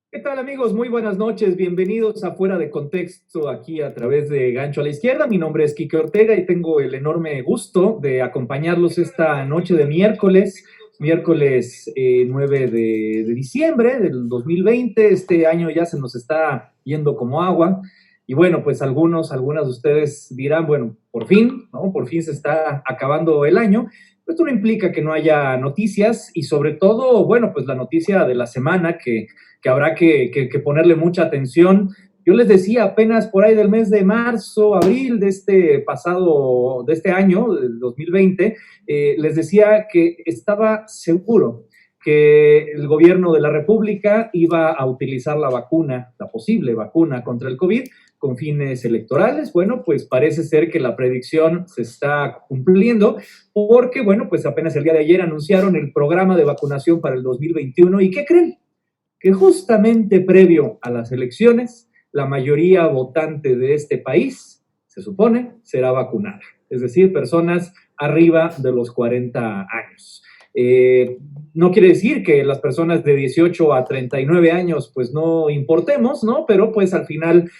¿Qué tal, amigos? Muy buenas noches. Bienvenidos a Fuera de Contexto aquí a través de Gancho a la Izquierda. Mi nombre es Quique Ortega y tengo el enorme gusto de acompañarlos esta noche de miércoles 9 de diciembre del 2020. Este año ya se nos está yendo como agua. Y bueno, pues algunas de ustedes dirán, bueno, por fin, ¿no? Por fin se está acabando el año. Esto no implica que no haya noticias y sobre todo, bueno, pues la noticia de la semana que habrá que ponerle mucha atención. Yo les decía apenas por ahí del mes de marzo, abril de de este año, del 2020, les decía que estaba seguro que el gobierno de la República iba a utilizar la vacuna, la posible vacuna contra el COVID, con fines electorales. Bueno, pues parece ser que la predicción se está cumpliendo porque, bueno, pues apenas el día de ayer anunciaron el programa de vacunación para el 2021. ¿Y qué creen? Que justamente previo a las elecciones, la mayoría votante de este país, se supone, será vacunada. Es decir, personas arriba de los 40 años. No quiere decir que las personas de 18 a 39 años pues no importemos, ¿no? Pero pues al final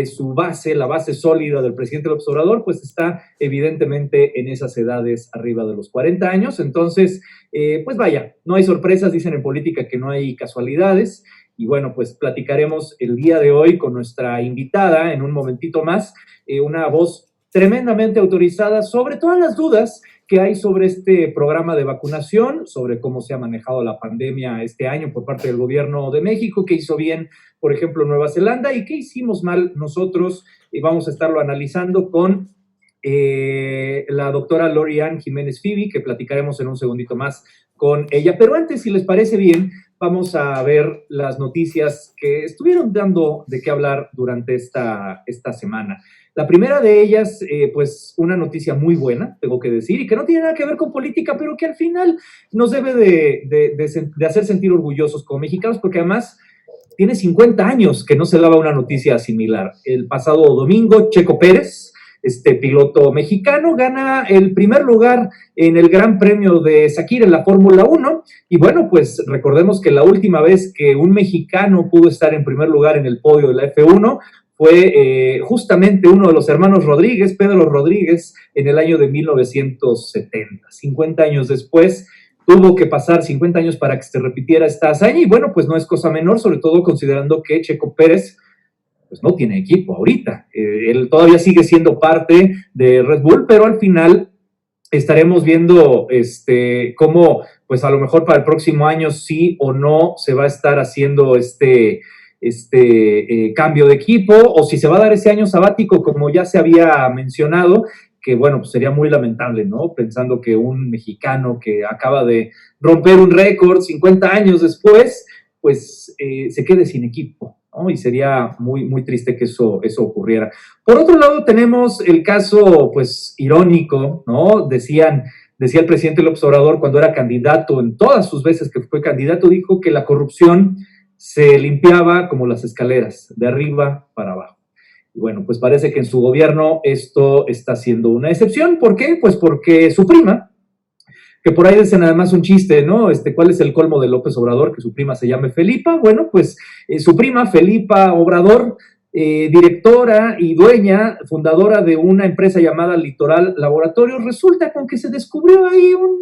su base, la base sólida del presidente López Obrador pues está evidentemente en esas edades arriba de los 40 años. Entonces, pues vaya, no hay sorpresas, dicen en política que no hay casualidades. Y bueno, pues platicaremos el día de hoy con nuestra invitada en un momentito más, una voz tremendamente autorizada sobre todas las dudas que hay sobre este programa de vacunación, sobre cómo se ha manejado la pandemia este año por parte del gobierno de México, qué hizo bien, por ejemplo, Nueva Zelanda y qué hicimos mal nosotros. Y vamos a estarlo analizando con la doctora Lori-Ann Jiménez Fibi, que platicaremos en un segundito más con ella. Pero antes, si les parece bien, vamos a ver las noticias que estuvieron dando de qué hablar durante esta semana. La primera de ellas, pues una noticia muy buena, tengo que decir, y que no tiene nada que ver con política, pero que al final nos debe de hacer sentir orgullosos como mexicanos, porque además tiene 50 años que no se daba una noticia similar. El pasado domingo, Checo Pérez, este piloto mexicano, gana el primer lugar en el Gran Premio de Sakir en la Fórmula 1. Y bueno, pues recordemos que la última vez que un mexicano pudo estar en primer lugar en el podio de la F1 fue justamente uno de los hermanos Rodríguez, Pedro Rodríguez, en el año de 1970. 50 años después, tuvo que pasar 50 años para que se repitiera esta hazaña. Y bueno, pues no es cosa menor, sobre todo considerando que Checo Pérez pues no tiene equipo ahorita. Él todavía sigue siendo parte de Red Bull, pero al final estaremos viendo cómo, pues a lo mejor para el próximo año sí o no se va a estar haciendo cambio de equipo, o si se va a dar ese año sabático, como ya se había mencionado, que bueno, pues sería muy lamentable, ¿no? Pensando que un mexicano que acaba de romper un récord 50 años después, pues se quede sin equipo, ¿no? Y sería muy, muy triste que eso ocurriera. Por otro lado, tenemos el caso, pues, irónico, ¿no? Decía el presidente López Obrador cuando era candidato, en todas sus veces que fue candidato, dijo que la corrupción se limpiaba como las escaleras, de arriba para abajo. Y bueno, pues parece que en su gobierno esto está siendo una excepción. ¿Por qué? Pues porque su prima, que por ahí dicen además un chiste, ¿no? ¿Cuál es el colmo de López Obrador? Que su prima se llame Felipa. Bueno, pues su prima Felipa Obrador, directora y dueña, fundadora de una empresa llamada Litoral Laboratorios, resulta con que se descubrió ahí una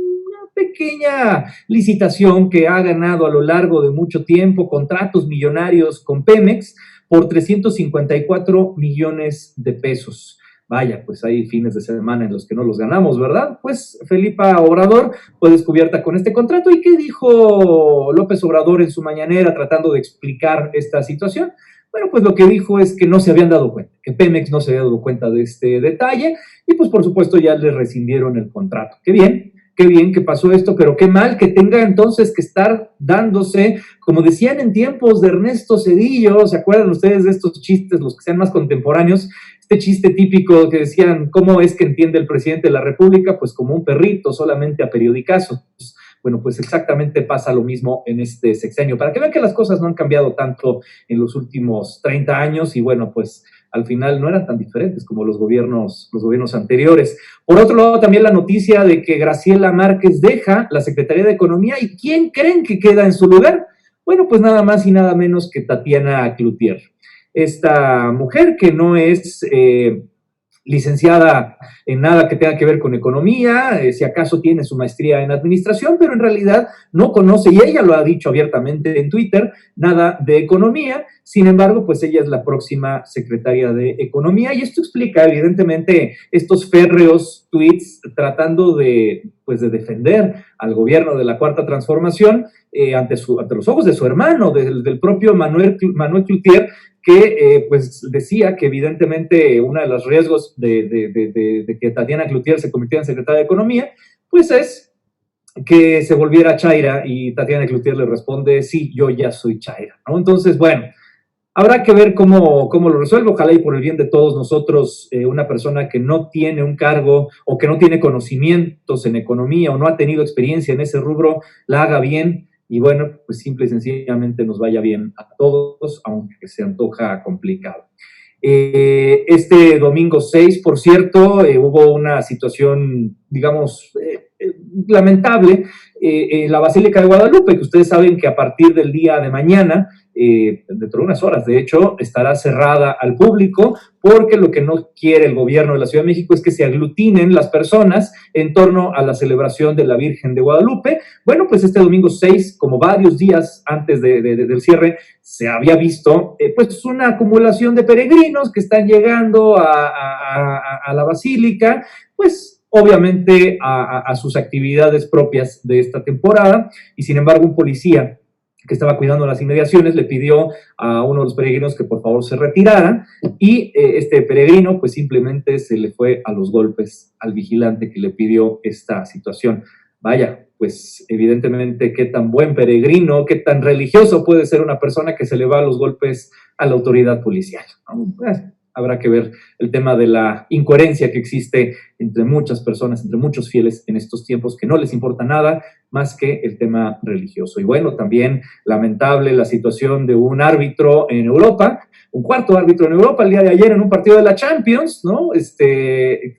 pequeña licitación que ha ganado a lo largo de mucho tiempo contratos millonarios con Pemex por 354 millones de pesos. Vaya, pues hay fines de semana en los que no los ganamos, ¿verdad? Pues Felipa Obrador fue descubierta con este contrato. ¿Y qué dijo López Obrador en su mañanera tratando de explicar esta situación? Bueno, pues lo que dijo es que no se habían dado cuenta, que Pemex no se había dado cuenta de este detalle y pues por supuesto ya le rescindieron el contrato. Qué bien que pasó esto, pero qué mal que tenga entonces que estar dándose, como decían en tiempos de Ernesto Zedillo, ¿se acuerdan ustedes de estos chistes, los que sean más contemporáneos? Este chiste típico que decían, ¿cómo es que entiende el presidente de la República? Pues como un perrito, solamente a periodicazos. Bueno, pues exactamente pasa lo mismo en este sexenio, para que vean que las cosas no han cambiado tanto en los últimos 30 años y bueno, pues al final no eran tan diferentes como los gobiernos anteriores. Por otro lado, también la noticia de que Graciela Márquez deja la Secretaría de Economía y ¿quién creen que queda en su lugar? Bueno, pues nada más y nada menos que Tatiana Cloutier. Esta mujer que no es licenciada en nada que tenga que ver con economía, si acaso tiene su maestría en administración, pero en realidad no conoce, y ella lo ha dicho abiertamente en Twitter, nada de economía. Sin embargo, pues ella es la próxima secretaria de Economía, y esto explica evidentemente estos férreos tweets tratando pues, de defender al gobierno de la Cuarta Transformación ante los ojos de su hermano, del propio Manuel Cloutier, que pues decía que evidentemente uno de los riesgos de que Tatiana Cloutier se convirtiera en secretaria de Economía, pues es que se volviera chaira, y Tatiana Cloutier le responde, sí, yo ya soy chaira, ¿no? Entonces, bueno, habrá que ver cómo lo resuelve. Ojalá y por el bien de todos nosotros, una persona que no tiene un cargo o que no tiene conocimientos en economía o no ha tenido experiencia en ese rubro, la haga bien. Y bueno, pues simple y sencillamente nos vaya bien a todos, aunque se antoja complicado. Este domingo 6, por cierto, hubo una situación, digamos, lamentable en la Basílica de Guadalupe, que ustedes saben que a partir del día de mañana, dentro de unas horas, de hecho, estará cerrada al público, porque lo que no quiere el gobierno de la Ciudad de México es que se aglutinen las personas en torno a la celebración de la Virgen de Guadalupe. Bueno, pues este domingo 6, como varios días antes del cierre, se había visto pues una acumulación de peregrinos que están llegando a la Basílica, pues obviamente a sus actividades propias de esta temporada, y sin embargo un policía que estaba cuidando las inmediaciones le pidió a uno de los peregrinos que por favor se retirara, y este peregrino pues simplemente se le fue a los golpes al vigilante que le pidió esta situación. Vaya, pues evidentemente qué tan buen peregrino, qué tan religioso puede ser una persona que se le va a los golpes a la autoridad policial, ¿no? Habrá que ver el tema de la incoherencia que existe entre muchas personas, entre muchos fieles en estos tiempos, que no les importa nada más que el tema religioso. Y bueno, también lamentable la situación de un árbitro en Europa, un cuarto árbitro en Europa el día de ayer en un partido de la Champions, ¿no?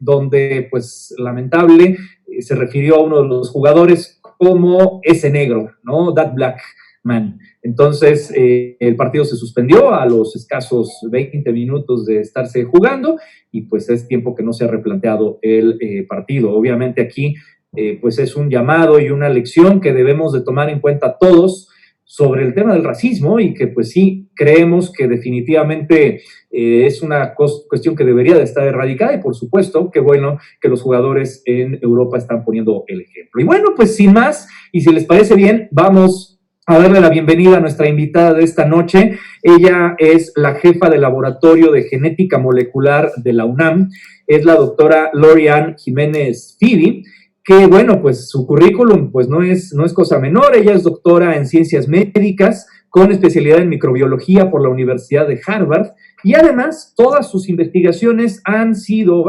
Donde pues lamentable se refirió a uno de los jugadores como ese negro, ¿no? That black man. Entonces, el partido se suspendió a los escasos 20 minutos de estarse jugando, y pues es tiempo que no se ha replanteado el partido. Obviamente aquí, pues es un llamado y una lección que debemos de tomar en cuenta todos sobre el tema del racismo, y que pues sí creemos que definitivamente es una cuestión que debería de estar erradicada, y por supuesto, qué bueno que los jugadores en Europa están poniendo el ejemplo. Y bueno, pues sin más, y si les parece bien, vamos a darle la bienvenida a nuestra invitada de esta noche. Ella es la jefa del Laboratorio de Genética Molecular de la UNAM, es la doctora Lori-Ann Jiménez Fidi, que bueno, pues su currículum pues no es cosa menor. Ella es doctora en Ciencias Médicas con especialidad en microbiología por la Universidad de Harvard, y además varias de sus investigaciones han sido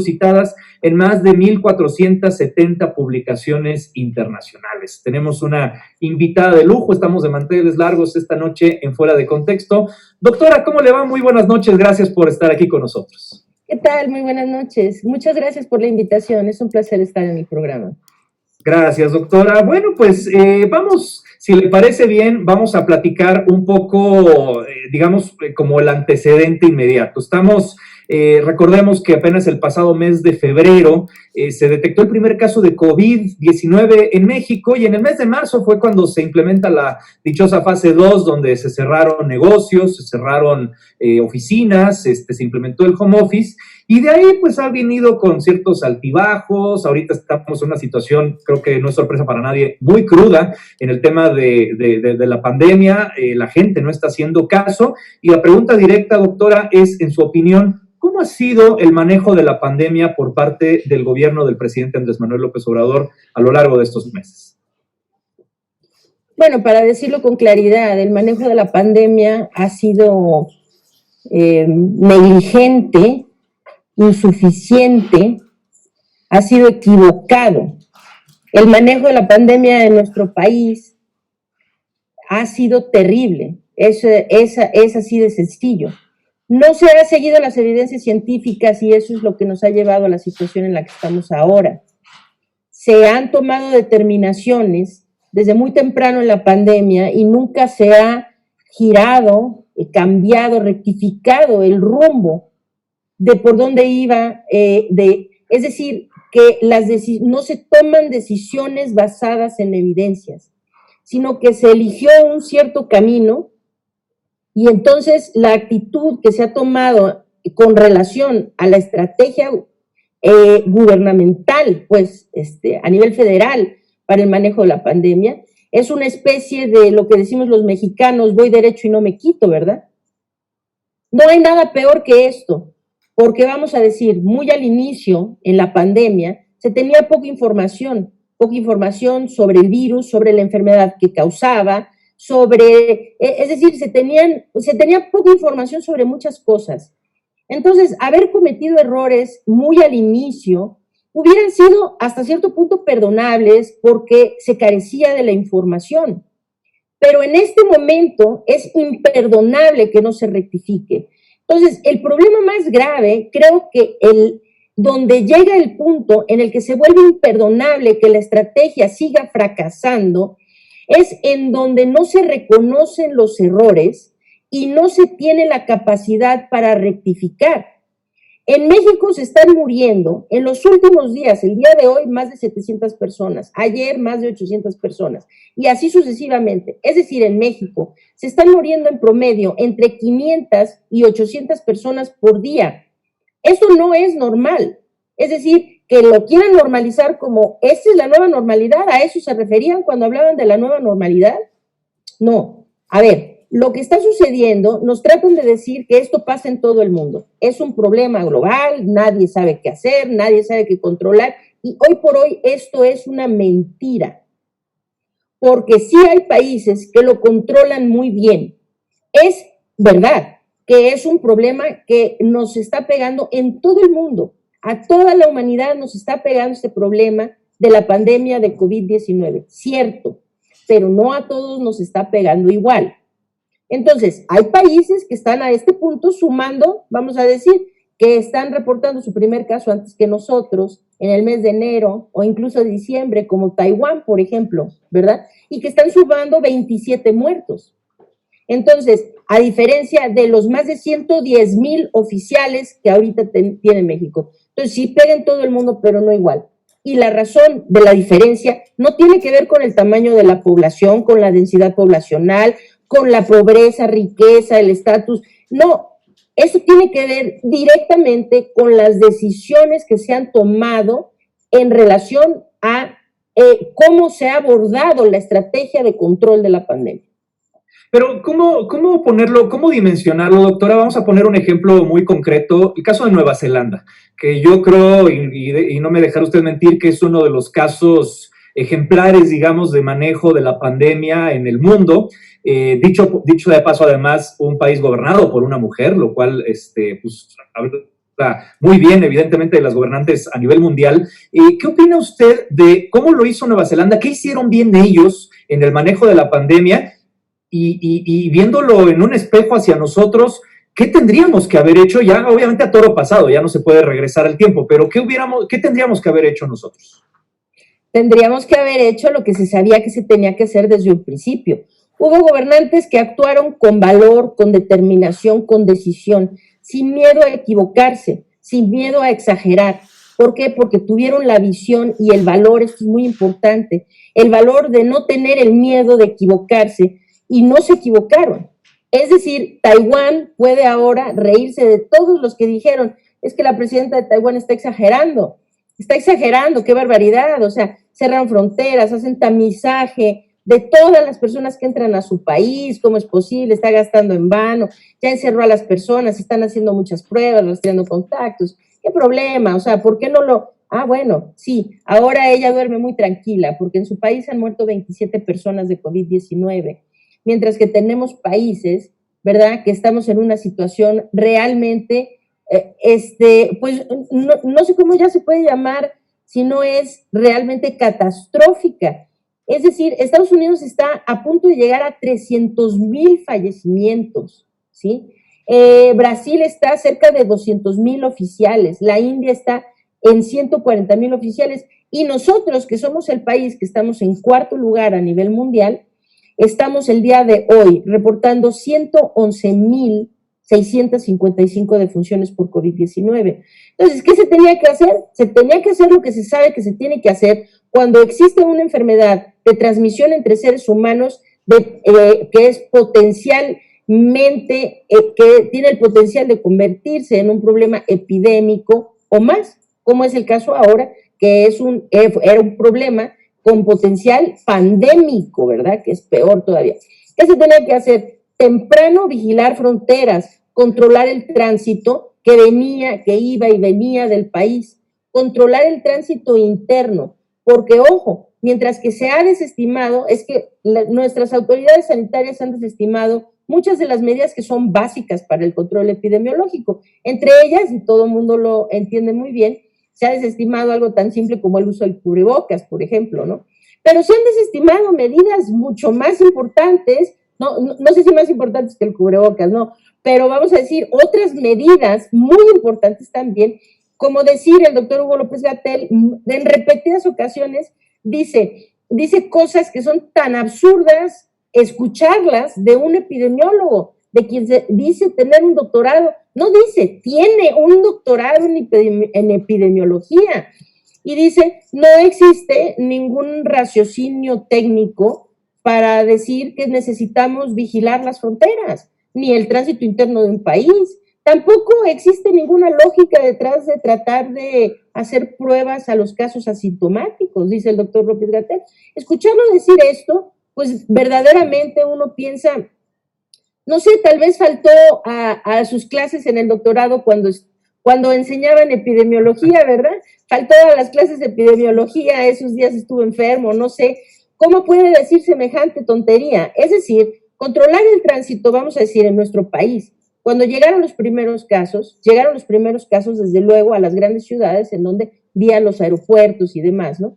citadas en más de 1,470 publicaciones internacionales. Tenemos una invitada de lujo, estamos de manteles largos esta noche en Fuera de Contexto. Doctora, ¿cómo le va? Muy buenas noches, gracias por estar aquí con nosotros. ¿Qué tal? Muy buenas noches. Muchas gracias por la invitación, es un placer estar en el programa. Gracias, doctora. Bueno, pues vamos, si le parece bien, vamos a platicar un poco, digamos, como el antecedente inmediato. Recordemos que apenas el pasado mes de febrero se detectó el primer caso de COVID-19 en México, y en el mes de marzo fue cuando se implementa la dichosa fase 2, donde se cerraron negocios, se cerraron oficinas, se implementó el home office, y de ahí pues ha venido con ciertos altibajos. Ahorita estamos en una situación, creo que no es sorpresa para nadie, muy cruda en el tema de la pandemia. La gente no está haciendo caso, y la pregunta directa, doctora, es, en su opinión, ¿cómo ha sido el manejo de la pandemia por parte del gobierno del presidente Andrés Manuel López Obrador a lo largo de estos meses? Bueno, para decirlo con claridad, el manejo de la pandemia ha sido negligente, insuficiente, ha sido equivocado. El manejo de la pandemia en nuestro país ha sido terrible, es así de sencillo. No se han seguido las evidencias científicas, y eso es lo que nos ha llevado a la situación en la que estamos ahora. Se han tomado determinaciones desde muy temprano en la pandemia y nunca se ha girado, cambiado, rectificado el rumbo de por dónde iba, es decir, que no se toman decisiones basadas en evidencias, sino que se eligió un cierto camino y entonces la actitud que se ha tomado con relación a la estrategia gubernamental, pues, a nivel federal para el manejo de la pandemia, es una especie de lo que decimos los mexicanos, voy derecho y no me quito, ¿verdad? No hay nada peor que esto, porque vamos a decir, muy al inicio, en la pandemia, se tenía poca información sobre el virus, sobre la enfermedad que causaba, es decir, se tenía poca información sobre muchas cosas. Entonces, haber cometido errores muy al inicio hubieran sido hasta cierto punto perdonables porque se carecía de la información. Pero en este momento es imperdonable que no se rectifique. Entonces, el problema más grave, creo que donde llega el punto en el que se vuelve imperdonable que la estrategia siga fracasando, es en donde no se reconocen los errores y no se tiene la capacidad para rectificar. En México se están muriendo en los últimos días, el día de hoy más de 700 personas, ayer más de 800 personas y así sucesivamente. Es decir, en México se están muriendo en promedio entre 500 y 800 personas por día. Eso no es normal. Es decir, que lo quieran normalizar como esta es la nueva normalidad, ¿a eso se referían cuando hablaban de la nueva normalidad? No. A ver, lo que está sucediendo, nos tratan de decir que esto pasa en todo el mundo. Es un problema global, nadie sabe qué hacer, nadie sabe qué controlar, y hoy por hoy esto es una mentira. Porque sí hay países que lo controlan muy bien. Es verdad que es un problema que nos está pegando en todo el mundo. A toda la humanidad nos está pegando este problema de la pandemia de COVID-19. Cierto, pero no a todos nos está pegando igual. Entonces, hay países que están a este punto sumando, vamos a decir, que están reportando su primer caso antes que nosotros, en el mes de enero o incluso de diciembre, como Taiwán, por ejemplo, ¿verdad? Y que están sumando 27 muertos. Entonces, a diferencia de los más de 110,000 oficiales que ahorita tiene México. Entonces, sí pega en todo el mundo, pero no igual. Y la razón de la diferencia no tiene que ver con el tamaño de la población, con la densidad poblacional, con la pobreza, riqueza, el estatus. No, eso tiene que ver directamente con las decisiones que se han tomado en relación a cómo se ha abordado la estrategia de control de la pandemia. Pero, ¿cómo ponerlo, cómo dimensionarlo, doctora? Vamos a poner un ejemplo muy concreto, el caso de Nueva Zelanda, que yo creo, y no me dejará usted mentir, que es uno de los casos ejemplares, digamos, de manejo de la pandemia en el mundo. Dicho de paso, además, un país gobernado por una mujer, lo cual, pues, habla muy bien, evidentemente, de las gobernantes a nivel mundial. ¿Qué opina usted de cómo lo hizo Nueva Zelanda? ¿Qué hicieron bien ellos en el manejo de la pandemia? Y viéndolo en un espejo hacia nosotros, ¿qué tendríamos que haber hecho? Ya, obviamente, a toro pasado, ya no se puede regresar al tiempo, pero ¿qué tendríamos que haber hecho nosotros? Tendríamos que haber hecho lo que se sabía que se tenía que hacer desde un principio. Hubo gobernantes que actuaron con valor, con determinación, con decisión, sin miedo a equivocarse, sin miedo a exagerar. ¿Por qué? Porque tuvieron la visión y el valor, esto es muy importante, el valor de no tener el miedo de equivocarse, y no se equivocaron. Es decir, Taiwán puede ahora reírse de todos los que dijeron, es que la presidenta de Taiwán está exagerando, qué barbaridad, o sea, cerran fronteras, hacen tamizaje de todas las personas que entran a su país, ¿cómo es posible? Está gastando en vano, ya encerró a las personas, están haciendo muchas pruebas, rastreando contactos, ¿qué problema? O sea, ¿por qué no lo...? Bueno, sí, ahora ella duerme muy tranquila, porque en su país han muerto 27 personas de COVID-19, mientras que tenemos países, ¿verdad?, que estamos en una situación realmente, pues no sé cómo ya se puede llamar, si no es realmente catastrófica. Es decir, Estados Unidos está a punto de llegar a 300,000 fallecimientos, ¿sí? Brasil está cerca de 200,000 oficiales, la India está en 140,000 oficiales, y nosotros, que somos el país que estamos en cuarto lugar a nivel mundial, estamos el día de hoy reportando 111,655 defunciones por COVID-19. Entonces, ¿qué se tenía que hacer? Se tenía que hacer lo que se sabe que se tiene que hacer cuando existe una enfermedad de transmisión entre seres humanos que es potencialmente, que tiene el potencial de convertirse en un problema epidémico o más, como es el caso ahora, que era un problema con potencial pandémico, ¿verdad? Que es peor todavía. ¿Qué se tenía que hacer? Temprano vigilar fronteras, controlar el tránsito que iba y venía del país, controlar el tránsito interno, porque, ojo, mientras que se ha desestimado, es que nuestras autoridades sanitarias han desestimado muchas de las medidas que son básicas para el control epidemiológico. Entre ellas, y todo el mundo lo entiende muy bien, se ha desestimado algo tan simple como el uso del cubrebocas, por ejemplo, ¿no? Pero se han desestimado medidas mucho más importantes, no sé si más importantes que el cubrebocas, no, pero vamos a decir otras medidas muy importantes también, como decir el doctor Hugo López-Gatell en repetidas ocasiones dice cosas que son tan absurdas escucharlas de un epidemiólogo, de quien se dice tener un doctorado, no dice, tiene un doctorado en epidemiología, y dice, no existe ningún raciocinio técnico para decir que necesitamos vigilar las fronteras, ni el tránsito interno de un país. Tampoco existe ninguna lógica detrás de tratar de hacer pruebas a los casos asintomáticos, dice el doctor López-Gatell. Escucharlo decir esto, pues verdaderamente uno piensa, no sé, tal vez faltó a sus clases en el doctorado cuando enseñaban epidemiología, ¿verdad? Faltó a las clases de epidemiología, esos días estuvo enfermo, no sé. ¿Cómo puede decir semejante tontería? Es decir, controlar el tránsito, vamos a decir, en nuestro país. Cuando llegaron los primeros casos desde luego a las grandes ciudades en donde vía los aeropuertos y demás, ¿no?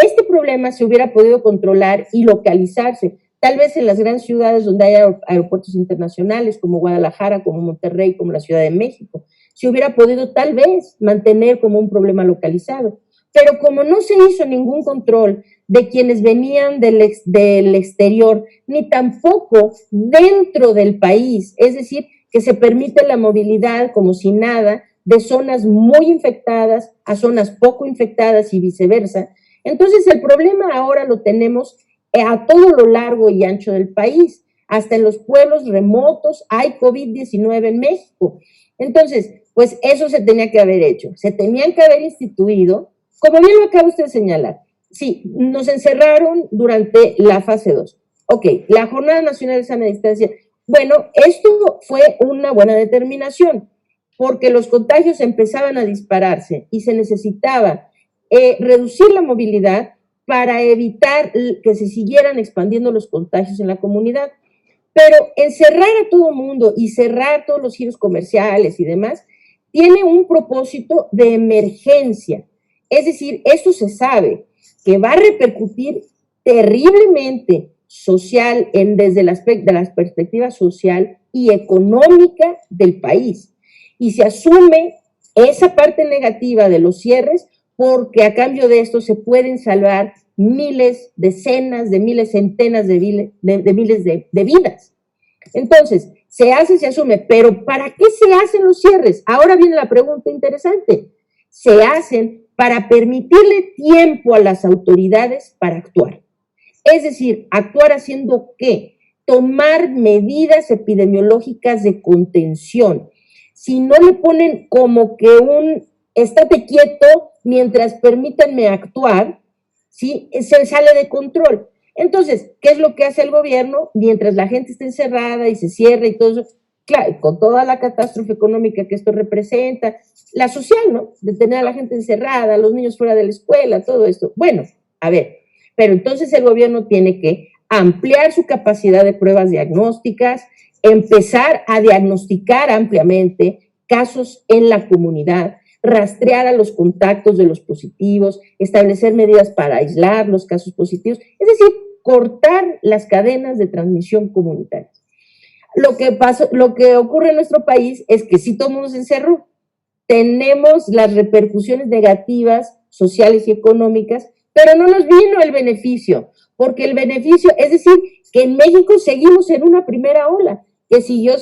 Este problema se hubiera podido controlar y localizarse, tal vez en las grandes ciudades donde hay aeropuertos internacionales, como Guadalajara, como Monterrey, como la Ciudad de México. Se hubiera podido tal vez mantener como un problema localizado. Pero como no se hizo ningún control de quienes venían del exterior, ni tampoco dentro del país, es decir, que se permite la movilidad como si nada de zonas muy infectadas a zonas poco infectadas y viceversa. Entonces el problema ahora lo tenemos a todo lo largo y ancho del país, hasta en los pueblos remotos hay COVID-19 en México. Entonces, pues eso se tenía que haber hecho, se tenían que haber instituido, como bien lo acaba usted de señalar. Sí, nos encerraron durante la fase 2. Ok, la Jornada Nacional de Sana Distancia. Bueno, esto fue una buena determinación, porque los contagios empezaban a dispararse y se necesitaba reducir la movilidad para evitar que se siguieran expandiendo los contagios en la comunidad. Pero encerrar a todo el mundo y cerrar todos los giros comerciales y demás tiene un propósito de emergencia. Es decir, esto se sabe que va a repercutir terriblemente social desde el aspecto de la perspectiva social y económica del país. Y se asume esa parte negativa de los cierres porque a cambio de esto se pueden salvar miles, decenas de miles, centenas de miles de vidas. Entonces, se asume, pero ¿para qué se hacen los cierres? Ahora viene la pregunta interesante. Se hacen para permitirle tiempo a las autoridades para actuar. Es decir, actuar haciendo ¿qué? Tomar medidas epidemiológicas de contención. Si no le ponen como que estate quieto mientras permítanme actuar, ¿sí? Se sale de control. Entonces, ¿qué es lo que hace el gobierno? Mientras la gente está encerrada y se cierra y todo eso, claro, con toda la catástrofe económica que esto representa, la social, ¿no? De tener a la gente encerrada, los niños fuera de la escuela, todo esto. Bueno, a ver, pero entonces el gobierno tiene que ampliar su capacidad de pruebas diagnósticas, empezar a diagnosticar ampliamente casos en la comunidad, rastrear a los contactos de los positivos, establecer medidas para aislar los casos positivos, es decir, cortar las cadenas de transmisión comunitaria. Lo que ocurre en nuestro país es que sí todo el mundo se encerró, tenemos las repercusiones negativas, sociales y económicas, pero no nos vino el beneficio, porque el beneficio, es decir, que en México seguimos en una primera ola, que siguió,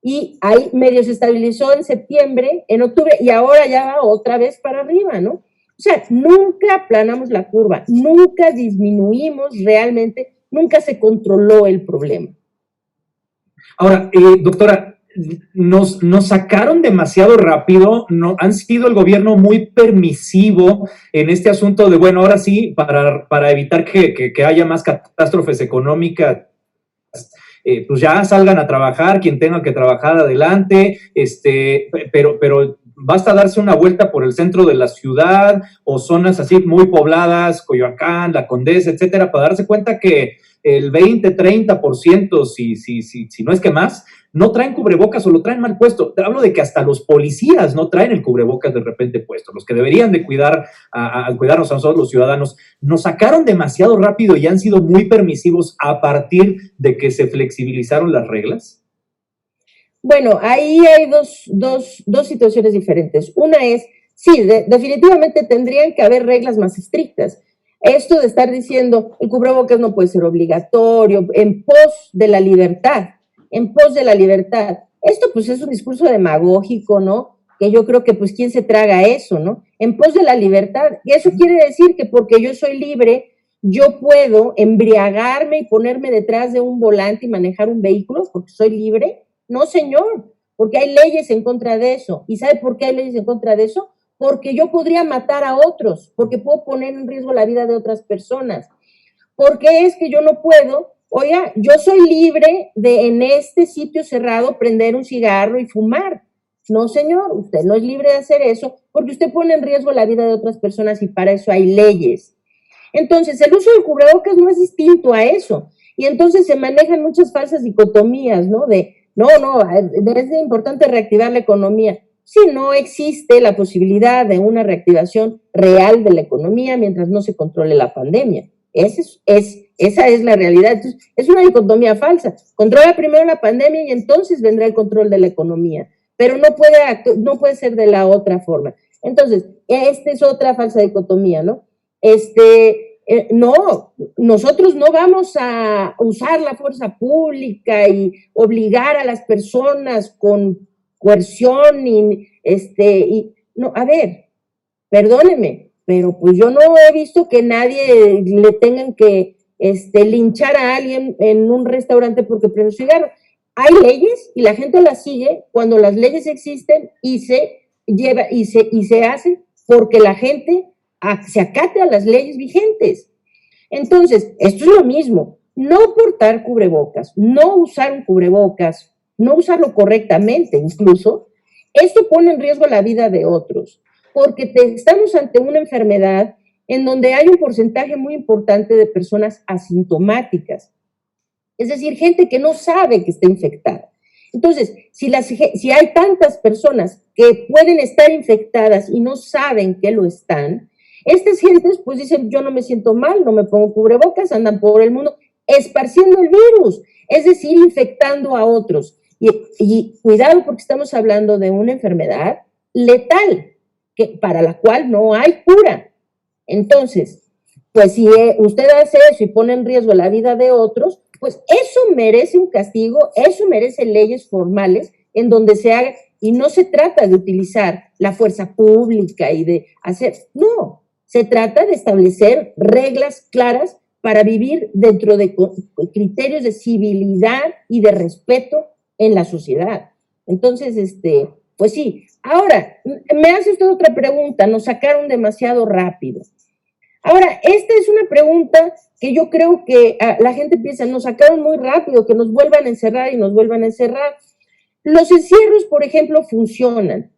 y ahí medio se estabilizó en septiembre, en octubre, y ahora ya va otra vez para arriba, ¿no? O sea, nunca aplanamos la curva, nunca disminuimos realmente, nunca se controló el problema. Ahora, doctora, nos sacaron demasiado rápido, no, han sido el gobierno muy permisivo en este asunto de, bueno, ahora sí, para evitar que haya más catástrofes económicas, pues ya salgan a trabajar, quien tenga que trabajar adelante, pero basta darse una vuelta por el centro de la ciudad o zonas así muy pobladas, Coyoacán, La Condesa, etcétera, para darse cuenta que el 20-30%, si no es que más, no traen cubrebocas o lo traen mal puesto. Te hablo de que hasta los policías no traen el cubrebocas de repente puesto, los que deberían de cuidarnos a nosotros los ciudadanos. Nos sacaron demasiado rápido y han sido muy permisivos a partir de que se flexibilizaron las reglas. Bueno, ahí hay dos situaciones diferentes. Una es, sí, definitivamente tendrían que haber reglas más estrictas. Esto de estar diciendo el cubrebocas no puede ser obligatorio, en pos de la libertad, en pos de la libertad. Esto pues es un discurso demagógico, ¿no? Que yo creo que pues quién se traga eso, ¿no? En pos de la libertad. Y eso quiere decir que porque yo soy libre, yo puedo embriagarme y ponerme detrás de un volante y manejar un vehículo porque soy libre. No, señor, porque hay leyes en contra de eso. ¿Y sabe por qué hay leyes en contra de eso? Porque yo podría matar a otros, porque puedo poner en riesgo la vida de otras personas. Porque es que yo no puedo, oiga, yo soy libre de en este sitio cerrado prender un cigarro y fumar. No, señor, usted no es libre de hacer eso porque usted pone en riesgo la vida de otras personas y para eso hay leyes. Entonces, el uso del cubrebocas no es distinto a eso. Y entonces se manejan muchas falsas dicotomías, ¿no? No, es importante reactivar la economía. Si no existe la posibilidad de una reactivación real de la economía mientras no se controle la pandemia. Esa es la realidad. Entonces, es una dicotomía falsa. Controla primero la pandemia y entonces vendrá el control de la economía. Pero no puede ser de la otra forma. Entonces, esta es otra falsa dicotomía, ¿no? No, nosotros no vamos a usar la fuerza pública y obligar a las personas con coerción no, a ver, perdóneme, pero pues yo no he visto que nadie le tengan que linchar a alguien en un restaurante porque prende un cigarro. Hay leyes y la gente las sigue cuando las leyes existen y se hacen porque la gente se acate a las leyes vigentes. Entonces, esto es lo mismo, no portar cubrebocas, no usar un cubrebocas, no usarlo correctamente incluso, esto pone en riesgo la vida de otros, porque estamos ante una enfermedad en donde hay un porcentaje muy importante de personas asintomáticas, es decir, gente que no sabe que está infectada. Entonces, si hay tantas personas que pueden estar infectadas y no saben que lo están, estas gentes pues dicen, yo no me siento mal, no me pongo cubrebocas, andan por el mundo esparciendo el virus, es decir, infectando a otros. Y cuidado porque estamos hablando de una enfermedad letal, para la cual no hay cura. Entonces, pues si usted hace eso y pone en riesgo la vida de otros, pues eso merece un castigo, eso merece leyes formales en donde se haga, y no se trata de utilizar la fuerza pública y de hacer, no, se trata de establecer reglas claras para vivir dentro de criterios de civilidad y de respeto en la sociedad. Entonces, pues sí. Ahora, me hace usted otra pregunta, nos sacaron demasiado rápido. Ahora, esta es una pregunta que yo creo que la gente piensa, nos sacaron muy rápido, que nos vuelvan a encerrar y nos vuelvan a encerrar. Los encierros, por ejemplo, funcionan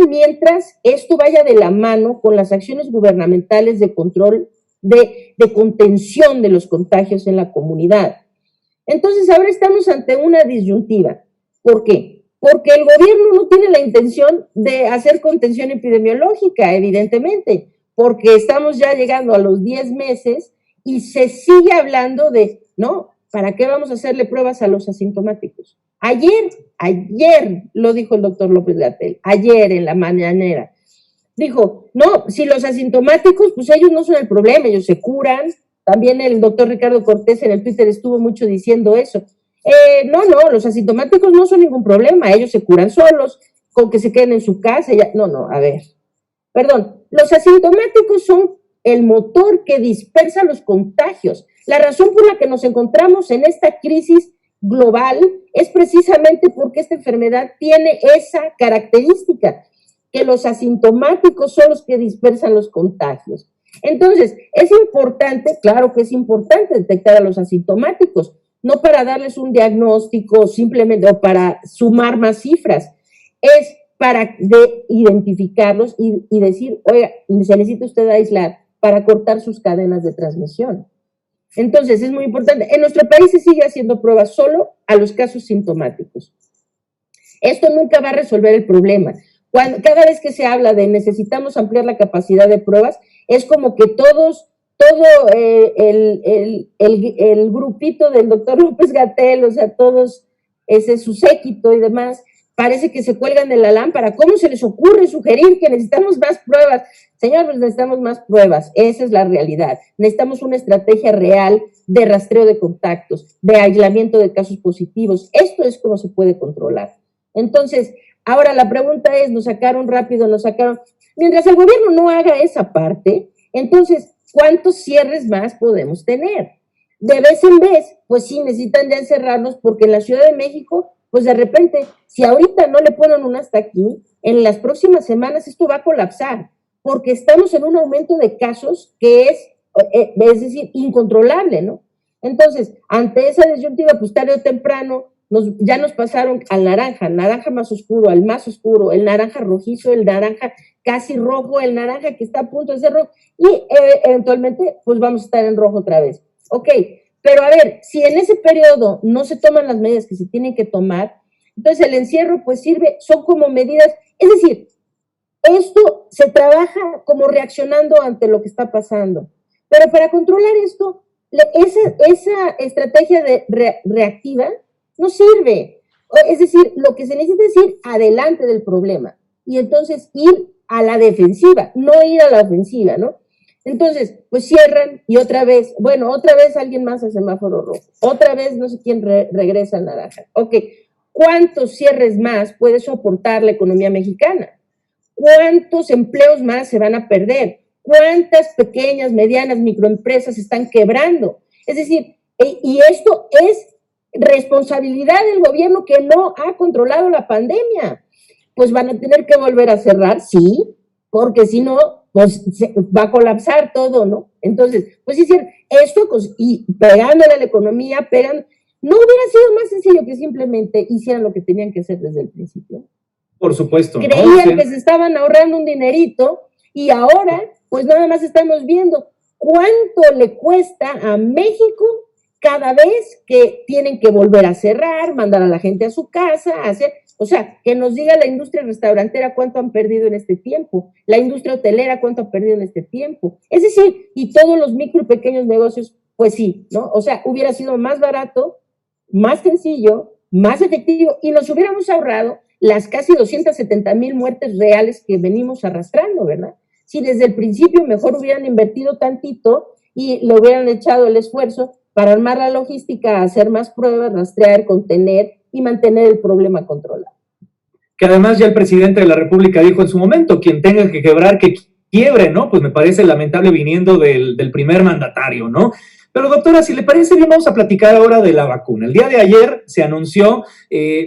mientras esto vaya de la mano con las acciones gubernamentales de control, de contención de los contagios en la comunidad. Entonces, ahora estamos ante una disyuntiva. ¿Por qué? Porque el gobierno no tiene la intención de hacer contención epidemiológica, evidentemente, porque estamos ya llegando a los 10 meses y se sigue hablando de, no, ¿para qué vamos a hacerle pruebas a los asintomáticos? Ayer lo dijo el doctor López-Gatell, ayer en la mañanera. Dijo, no, si los asintomáticos, pues ellos no son el problema, ellos se curan. También el doctor Ricardo Cortés en el Twitter estuvo mucho diciendo eso. No, los asintomáticos no son ningún problema, ellos se curan solos, con que se queden en su casa. No, a ver, perdón, los asintomáticos son el motor que dispersa los contagios. La razón por la que nos encontramos en esta crisis global es precisamente porque esta enfermedad tiene esa característica, que los asintomáticos son los que dispersan los contagios. Entonces, es importante, claro que es importante detectar a los asintomáticos, no para darles un diagnóstico simplemente o para sumar más cifras, es para identificarlos y decir, oiga, se necesita usted aislar para cortar sus cadenas de transmisión. Entonces, es muy importante. En nuestro país se sigue haciendo pruebas solo a los casos sintomáticos. Esto nunca va a resolver el problema. Cada vez que se habla de necesitamos ampliar la capacidad de pruebas, es como que todo el grupito del doctor López-Gatell, o sea, todos, su séquito y demás, parece que se cuelgan de la lámpara. ¿Cómo se les ocurre sugerir que necesitamos más pruebas? Señor, pues necesitamos más pruebas, esa es la realidad. Necesitamos una estrategia real de rastreo de contactos, de aislamiento de casos positivos. Esto es como se puede controlar. Entonces, ahora la pregunta es, nos sacaron. Mientras el gobierno no haga esa parte, entonces, ¿cuántos cierres más podemos tener? De vez en vez, pues sí, necesitan ya encerrarnos, porque en la Ciudad de México, pues de repente, si ahorita no le ponen un hasta aquí, en las próximas semanas esto va a colapsar, porque estamos en un aumento de casos que es decir, incontrolable, ¿no? Entonces, ante esa disyuntiva, pues tarde o temprano, ya nos pasaron al naranja más oscuro, al más oscuro, el naranja rojizo, el naranja casi rojo, el naranja que está a punto de ser rojo, y eventualmente, pues vamos a estar en rojo otra vez. Ok, pero a ver, si en ese periodo no se toman las medidas que se tienen que tomar, entonces el encierro pues son como medidas, es decir, esto se trabaja como reaccionando ante lo que está pasando, pero para controlar esto, esa estrategia reactiva no sirve. Es decir, lo que se necesita es ir adelante del problema y entonces ir a la defensiva, no ir a la ofensiva, ¿no? Entonces, pues cierran y otra vez alguien más al semáforo rojo, otra vez no sé quién regresa al naranja. Ok, ¿cuántos cierres más puede soportar la economía mexicana? ¿Cuántos empleos más se van a perder? ¿Cuántas pequeñas, medianas, microempresas están quebrando? Es decir, y esto es responsabilidad del gobierno que no ha controlado la pandemia. Pues van a tener que volver a cerrar, sí, porque si no, pues va a colapsar todo, ¿no? Entonces, pues esto, pues, y pegándole a la economía, no hubiera sido más sencillo que simplemente hicieran lo que tenían que hacer desde el principio. Por supuesto. Creían que se estaban ahorrando un dinerito y ahora, pues nada más estamos viendo cuánto le cuesta a México cada vez que tienen que volver a cerrar, mandar a la gente a su casa, o sea, que nos diga la industria restaurantera cuánto han perdido en este tiempo, la industria hotelera cuánto ha perdido en este tiempo, es decir, y todos los micro y pequeños negocios, pues sí, ¿no? O sea, hubiera sido más barato, más sencillo, más efectivo, y nos hubiéramos ahorrado las casi 270,000 muertes reales que venimos arrastrando, ¿verdad? Si desde el principio mejor hubieran invertido tantito y le hubieran echado el esfuerzo para armar la logística, hacer más pruebas, rastrear, contener y mantener el problema controlado. Que además ya el presidente de la República dijo en su momento, quien tenga que quebrar, que quiebre, ¿no? Pues me parece lamentable viniendo del primer mandatario, ¿no? Pero doctora, si le parece bien, vamos a platicar ahora de la vacuna. El día de ayer se anunció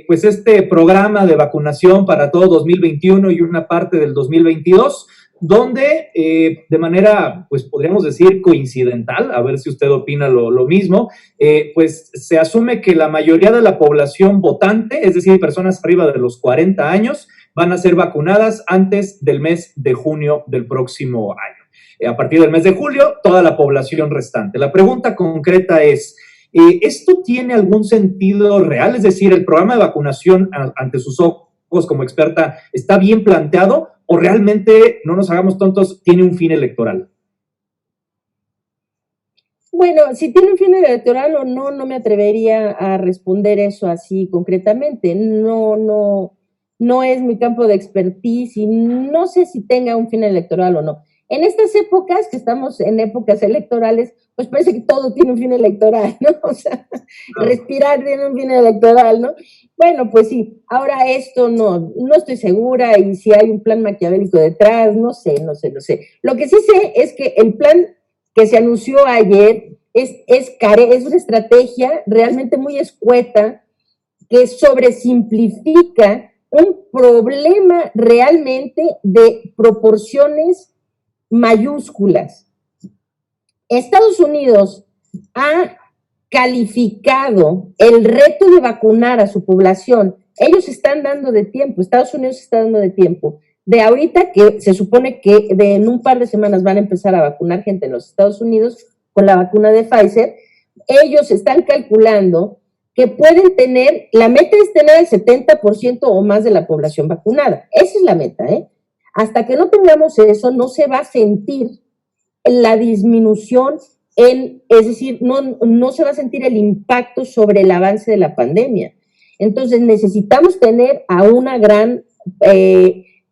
pues este programa de vacunación para todo 2021 y una parte del 2022, donde de manera, pues podríamos decir coincidental, a ver si usted opina lo mismo, pues se asume que la mayoría de la población votante, es decir, personas arriba de los 40 años, van a ser vacunadas antes del mes de junio del próximo año. A partir del mes de julio, toda la población restante. La pregunta concreta es, ¿esto tiene algún sentido real? Es decir, ¿el programa de vacunación ante sus ojos como experta está bien planteado o realmente, no nos hagamos tontos, tiene un fin electoral? Bueno, si tiene un fin electoral o no, no me atrevería a responder eso así concretamente. No es mi campo de expertise y no sé si tenga un fin electoral o no. En estas épocas, que estamos en épocas electorales, pues parece que todo tiene un fin electoral, ¿no? O sea, Claro. respirar tiene un fin electoral, ¿no? Bueno, pues sí, ahora esto no estoy segura y si hay un plan maquiavélico detrás, no sé. Lo que sí sé es que el plan que se anunció ayer es una estrategia realmente muy escueta que sobresimplifica un problema realmente de proporciones mayúsculas. Estados Unidos ha calificado el reto de vacunar a su población. Ellos están dando de tiempo, Estados Unidos está dando de tiempo. De ahorita que se supone que en un par de semanas van a empezar a vacunar gente en los Estados Unidos con la vacuna de Pfizer, ellos están calculando que pueden tener, la meta es tener el 70% o más de la población vacunada. Esa es la meta, ¿eh? Hasta que no tengamos eso, no se va a sentir la disminución es decir, no se va a sentir el impacto sobre el avance de la pandemia. Entonces necesitamos tener a una gran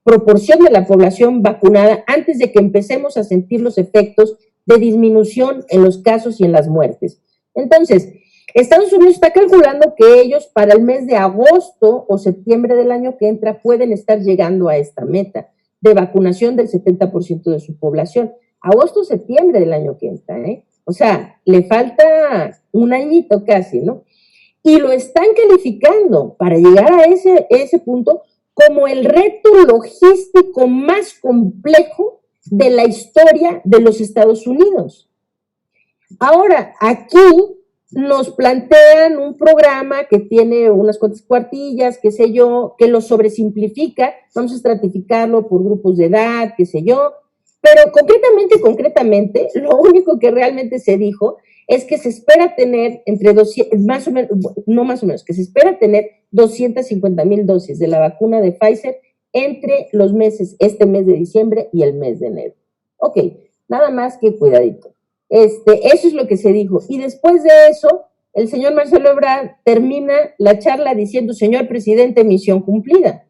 proporción de la población vacunada antes de que empecemos a sentir los efectos de disminución en los casos y en las muertes. Entonces, Estados Unidos está calculando que ellos para el mes de agosto o septiembre del año que entra pueden estar llegando a esta meta de vacunación del 70% de su población. Agosto, septiembre del año que entra, ¿eh? O sea, le falta un añito casi, ¿no? Y lo están calificando para llegar a ese punto como el reto logístico más complejo de la historia de los Estados Unidos. Ahora, aquí nos plantean un programa que tiene unas cuantas cuartillas, qué sé yo, que lo sobresimplifica, vamos a estratificarlo por grupos de edad, qué sé yo, pero concretamente, lo único que realmente se dijo es que se espera tener entre 200, más o menos, no más o menos, que se espera tener 250,000 dosis de la vacuna de Pfizer entre los meses, este mes de diciembre y el mes de enero. Ok, nada más que cuidadito. Eso es lo que se dijo. Y después de eso, el señor Marcelo Ebrard termina la charla diciendo, señor presidente, misión cumplida.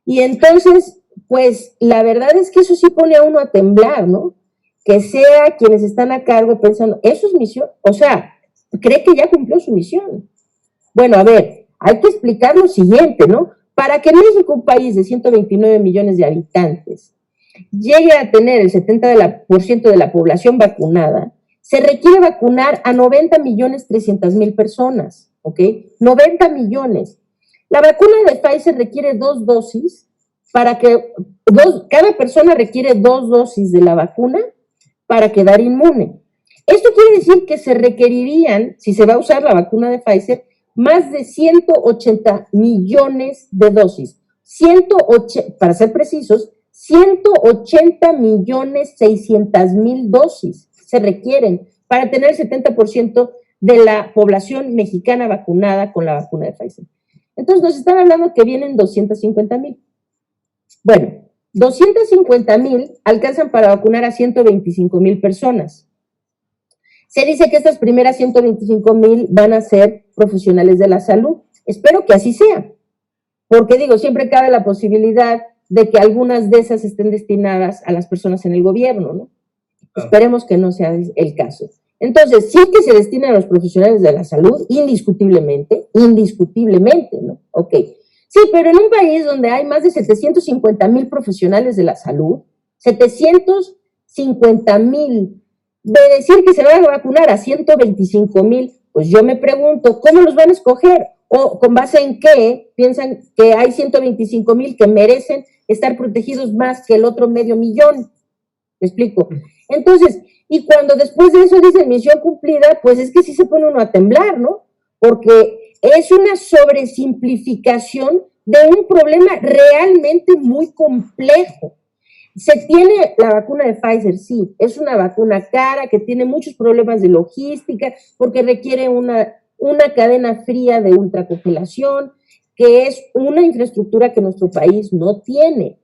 Y entonces, pues la verdad es que eso sí pone a uno a temblar, ¿no? Que sea quienes están a cargo pensando, eso es misión, o sea, cree que ya cumplió su misión. Bueno, a ver, hay que explicar lo siguiente, ¿no? Para que México, un país de 129 millones de habitantes, llegue a tener el 70% de la población vacunada, se requiere vacunar a 90,300,000 personas, ¿ok? 90 millones. La vacuna de Pfizer requiere 2 dosis cada persona requiere 2 dosis de la vacuna para quedar inmune. Esto quiere decir que se requerirían, si se va a usar la vacuna de Pfizer, más de 180 millones de dosis. Para ser precisos, 180,600,000 dosis se requieren para tener el 70% de la población mexicana vacunada con la vacuna de Pfizer. Entonces nos están hablando que vienen 250,000. Bueno, 250,000 alcanzan para vacunar a 125,000 personas. Se dice que estas primeras 125,000 van a ser profesionales de la salud. Espero que así sea, porque digo, siempre cabe la posibilidad de que algunas de esas estén destinadas a las personas en el gobierno, ¿no? Esperemos que no sea el caso. Entonces, sí que se destina a los profesionales de la salud, indiscutiblemente, ¿no? Ok. Sí, pero en un país donde hay más de 750,000 profesionales de la salud, 750,000, de decir que se van a vacunar a 125,000, pues yo me pregunto, ¿cómo los van a escoger? ¿O con base en qué piensan que hay 125,000 que merecen estar protegidos más que el otro medio millón? ¿Me explico? Entonces, y cuando después de eso dicen misión cumplida, pues es que sí se pone uno a temblar, ¿no? Porque es una sobresimplificación de un problema realmente muy complejo. Se tiene la vacuna de Pfizer, sí, es una vacuna cara que tiene muchos problemas de logística porque requiere una cadena fría de ultracongelación, que es una infraestructura que nuestro país no tiene.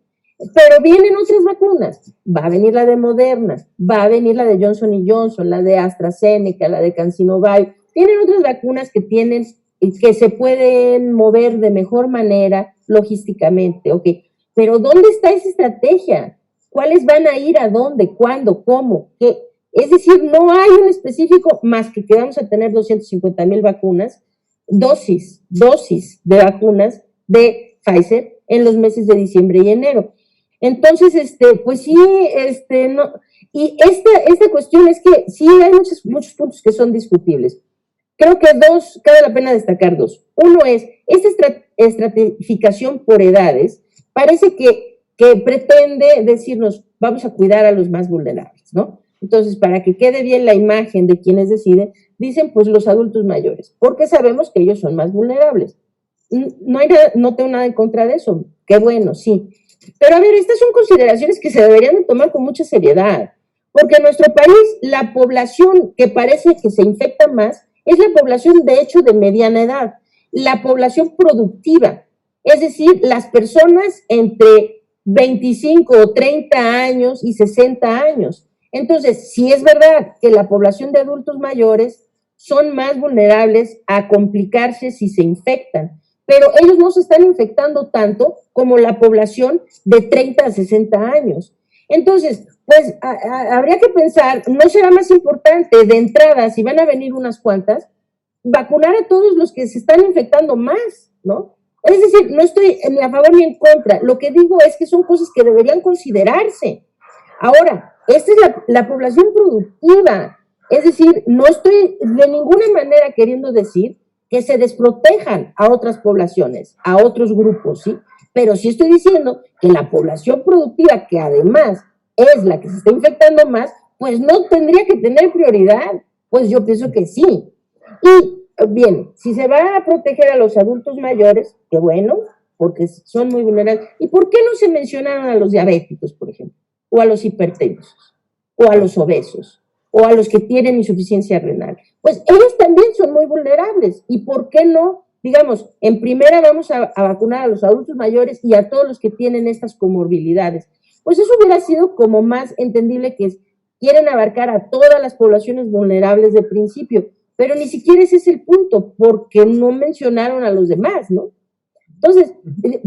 Pero vienen otras vacunas, va a venir la de Moderna, va a venir la de Johnson y Johnson, la de AstraZeneca, la de CanSino Bio, tienen otras vacunas que se pueden mover de mejor manera logísticamente, ok, pero ¿dónde está esa estrategia? ¿Cuáles van a ir a dónde, cuándo, cómo? ¿Qué? Es decir, no hay un específico más que vamos a tener 250,000 vacunas, dosis de vacunas de Pfizer en los meses de diciembre y enero. Entonces, pues sí, no, y esta cuestión es que sí hay muchos puntos que son discutibles. Creo que cabe la pena destacar dos. Uno es, esta estratificación por edades parece que pretende decirnos, vamos a cuidar a los más vulnerables, ¿no? Entonces, para que quede bien la imagen de quienes deciden, dicen, pues, los adultos mayores, porque sabemos que ellos son más vulnerables. No tengo nada en contra de eso, qué bueno, sí. Pero a ver, estas son consideraciones que se deberían de tomar con mucha seriedad, porque en nuestro país la población que parece que se infecta más es la población de hecho de mediana edad, la población productiva, es decir, las personas entre 25 o 30 años y 60 años. Entonces, sí es verdad que la población de adultos mayores son más vulnerables a complicarse si se infectan, pero ellos no se están infectando tanto como la población de 30 a 60 años. Entonces, pues habría que pensar, ¿no será más importante de entrada, si van a venir unas cuantas, vacunar a todos los que se están infectando más, ¿no? Es decir, no estoy ni a favor ni en contra, lo que digo es que son cosas que deberían considerarse. Ahora, esta es la población productiva, es decir, no estoy de ninguna manera queriendo decir que se desprotejan a otras poblaciones, a otros grupos, ¿sí? Pero sí estoy diciendo que la población productiva, que además es la que se está infectando más, pues no tendría que tener prioridad. Pues yo pienso que sí. Y bien, si se va a proteger a los adultos mayores, qué bueno, porque son muy vulnerables. ¿Y por qué no se mencionaron a los diabéticos, por ejemplo? O a los hipertensos, o a los obesos, o a los que tienen insuficiencia renal? Pues ellos también son muy vulnerables. ¿Y por qué no? Digamos, en primera vamos a vacunar a los adultos mayores y a todos los que tienen estas comorbilidades. Pues eso hubiera sido como más entendible, que quieren abarcar a todas las poblaciones vulnerables de principio, pero ni siquiera ese es el punto, porque no mencionaron a los demás, ¿no? Entonces,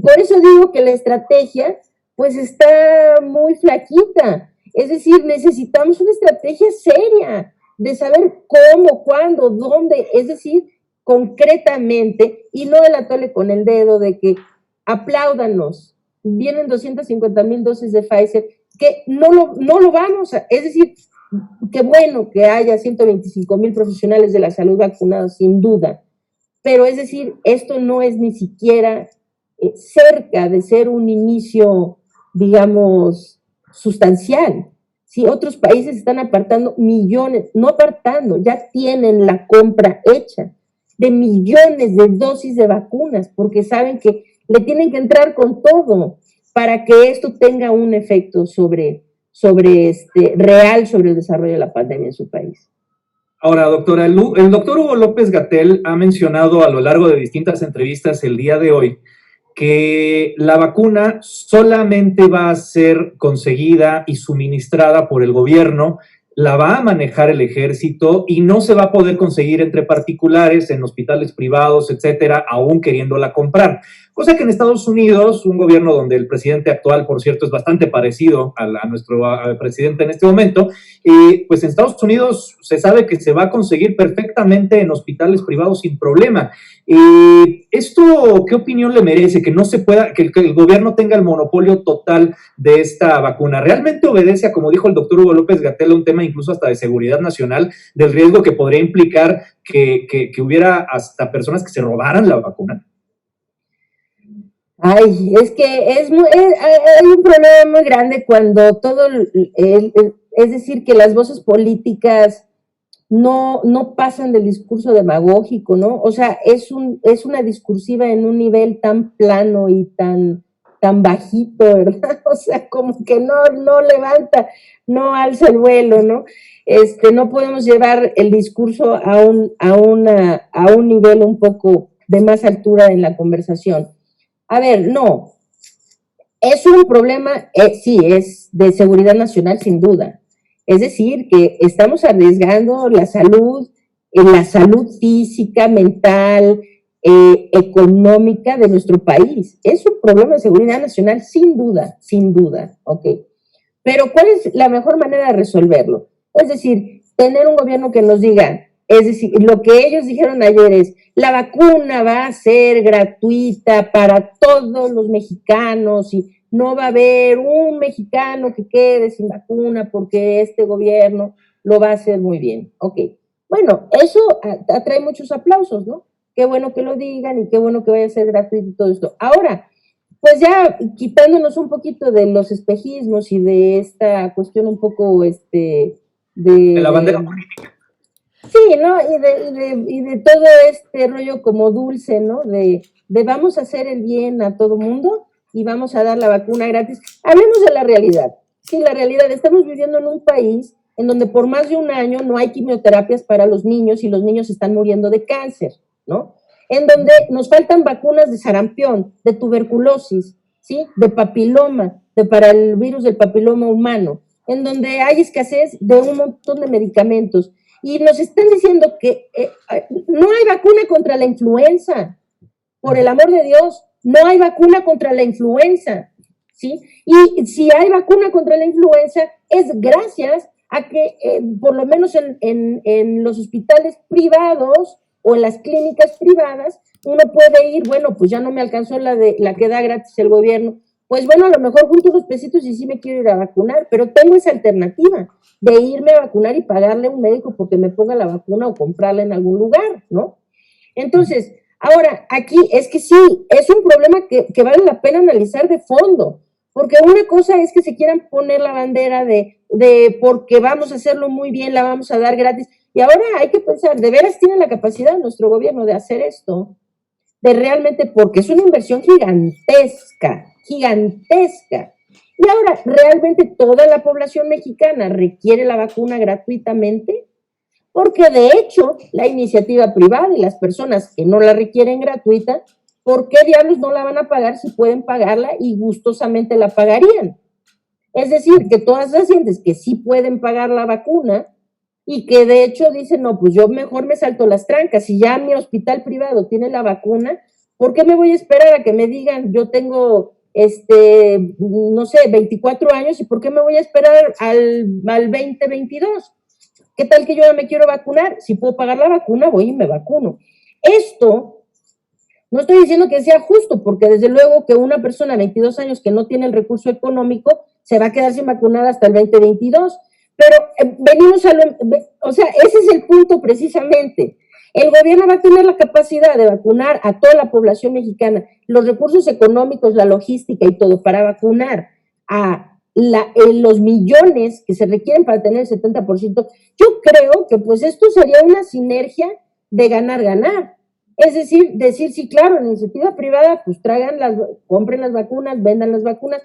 por eso digo que la estrategia, pues, está muy flaquita. Es decir, necesitamos una estrategia seria de saber cómo, cuándo, dónde, es decir, concretamente, y no el atole con el dedo de que apláudanos, vienen 250,000 dosis de Pfizer, que no lo vamos a, es decir, qué bueno que haya 125,000 profesionales de la salud vacunados, sin duda, pero es decir, esto no es ni siquiera cerca de ser un inicio, digamos, sustancial. Si otros países están apartando millones, no apartando, ya tienen la compra hecha de millones de dosis de vacunas, porque saben que le tienen que entrar con todo para que esto tenga un efecto real sobre el desarrollo de la pandemia en su país. Ahora, doctora, el doctor Hugo López-Gatell ha mencionado a lo largo de distintas entrevistas el día de hoy que la vacuna solamente va a ser conseguida y suministrada por el gobierno, la va a manejar el ejército y no se va a poder conseguir entre particulares en hospitales privados, etcétera, aún queriéndola comprar. Cosa que en Estados Unidos, un gobierno donde el presidente actual, por cierto, es bastante parecido a nuestro presidente en este momento, pues en Estados Unidos se sabe que se va a conseguir perfectamente en hospitales privados sin problema. ¿Esto qué opinión le merece? Que no se pueda, que el gobierno tenga el monopolio total de esta vacuna. ¿Realmente obedece a, como dijo el doctor Hugo López-Gatell, un tema incluso hasta de seguridad nacional, del riesgo que podría implicar que hubiera hasta personas que se robaran la vacuna? Ay, es que hay un problema muy grande cuando es decir, que las voces políticas no pasan del discurso demagógico, ¿no? O sea, es una discursiva en un nivel tan plano y tan bajito, ¿verdad? O sea, como que no levanta, no alza el vuelo, ¿no? No podemos llevar el discurso a un nivel un poco de más altura en la conversación. A ver, no. es un problema, sí, es de seguridad nacional sin duda. Es decir, que estamos arriesgando la salud física, mental, económica de nuestro país. Es un problema de seguridad nacional sin duda, ¿ok? Pero ¿cuál es la mejor manera de resolverlo? Es decir, tener un gobierno que nos diga, es decir, lo que ellos dijeron ayer es, la vacuna va a ser gratuita para todos los mexicanos y no va a haber un mexicano que quede sin vacuna porque este gobierno lo va a hacer muy bien. Ok, bueno, eso atrae muchos aplausos, ¿no? Qué bueno que lo digan y qué bueno que vaya a ser gratuito y todo esto. Ahora, pues ya quitándonos un poquito de los espejismos y de esta cuestión un poco de la bandera. Sí, ¿no? Y de todo este rollo como dulce, ¿no? De vamos a hacer el bien a todo mundo y vamos a dar la vacuna gratis. Hablemos de la realidad. Sí, la realidad, estamos viviendo en un país en donde por más de un año no hay quimioterapias para los niños y los niños están muriendo de cáncer, ¿no? En donde nos faltan vacunas de sarampión, de tuberculosis, ¿sí? De papiloma, para el virus del papiloma humano, en donde hay escasez de un montón de medicamentos. Y nos están diciendo que no hay vacuna contra la influenza. Por el amor de Dios, no hay vacuna contra la influenza, ¿sí? Y si hay vacuna contra la influenza, es gracias a que por lo menos en los hospitales privados o en las clínicas privadas, uno puede ir, bueno, pues ya no me alcanzó la que da gratis el gobierno, pues bueno, a lo mejor junto unos pesitos y sí me quiero ir a vacunar, pero tengo esa alternativa de irme a vacunar y pagarle a un médico porque me ponga la vacuna o comprarla en algún lugar, ¿no? Entonces, ahora, aquí es que sí, es un problema que vale la pena analizar de fondo, porque una cosa es que se quieran poner la bandera de porque vamos a hacerlo muy bien, la vamos a dar gratis, y ahora hay que pensar, ¿de veras tiene la capacidad nuestro gobierno de hacer esto? De realmente, porque es una inversión gigantesca. Y ahora, ¿realmente toda la población mexicana requiere la vacuna gratuitamente? Porque de hecho, la iniciativa privada y las personas que no la requieren gratuita, ¿por qué diablos no la van a pagar si pueden pagarla y gustosamente la pagarían? Es decir, que todas las gentes que sí pueden pagar la vacuna y que de hecho dicen, no, pues yo mejor me salto las trancas, si ya mi hospital privado tiene la vacuna, ¿por qué me voy a esperar a que me digan, yo tengo, no sé, 24 años, y por qué me voy a esperar al 2022? ¿Qué tal que yo ya me quiero vacunar? Si puedo pagar la vacuna, voy y me vacuno. Esto, no estoy diciendo que sea justo, porque desde luego que una persona de 22 años que no tiene el recurso económico se va a quedar sin vacunar hasta el 2022. Pero venimos o sea, ese es el punto precisamente. El gobierno va a tener la capacidad de vacunar a toda la población mexicana, los recursos económicos, la logística y todo para vacunar a los millones que se requieren para tener el 70%. Yo creo que pues esto sería una sinergia de ganar. Es decir, sí, claro, en iniciativa privada, pues compren las vacunas, vendan las vacunas.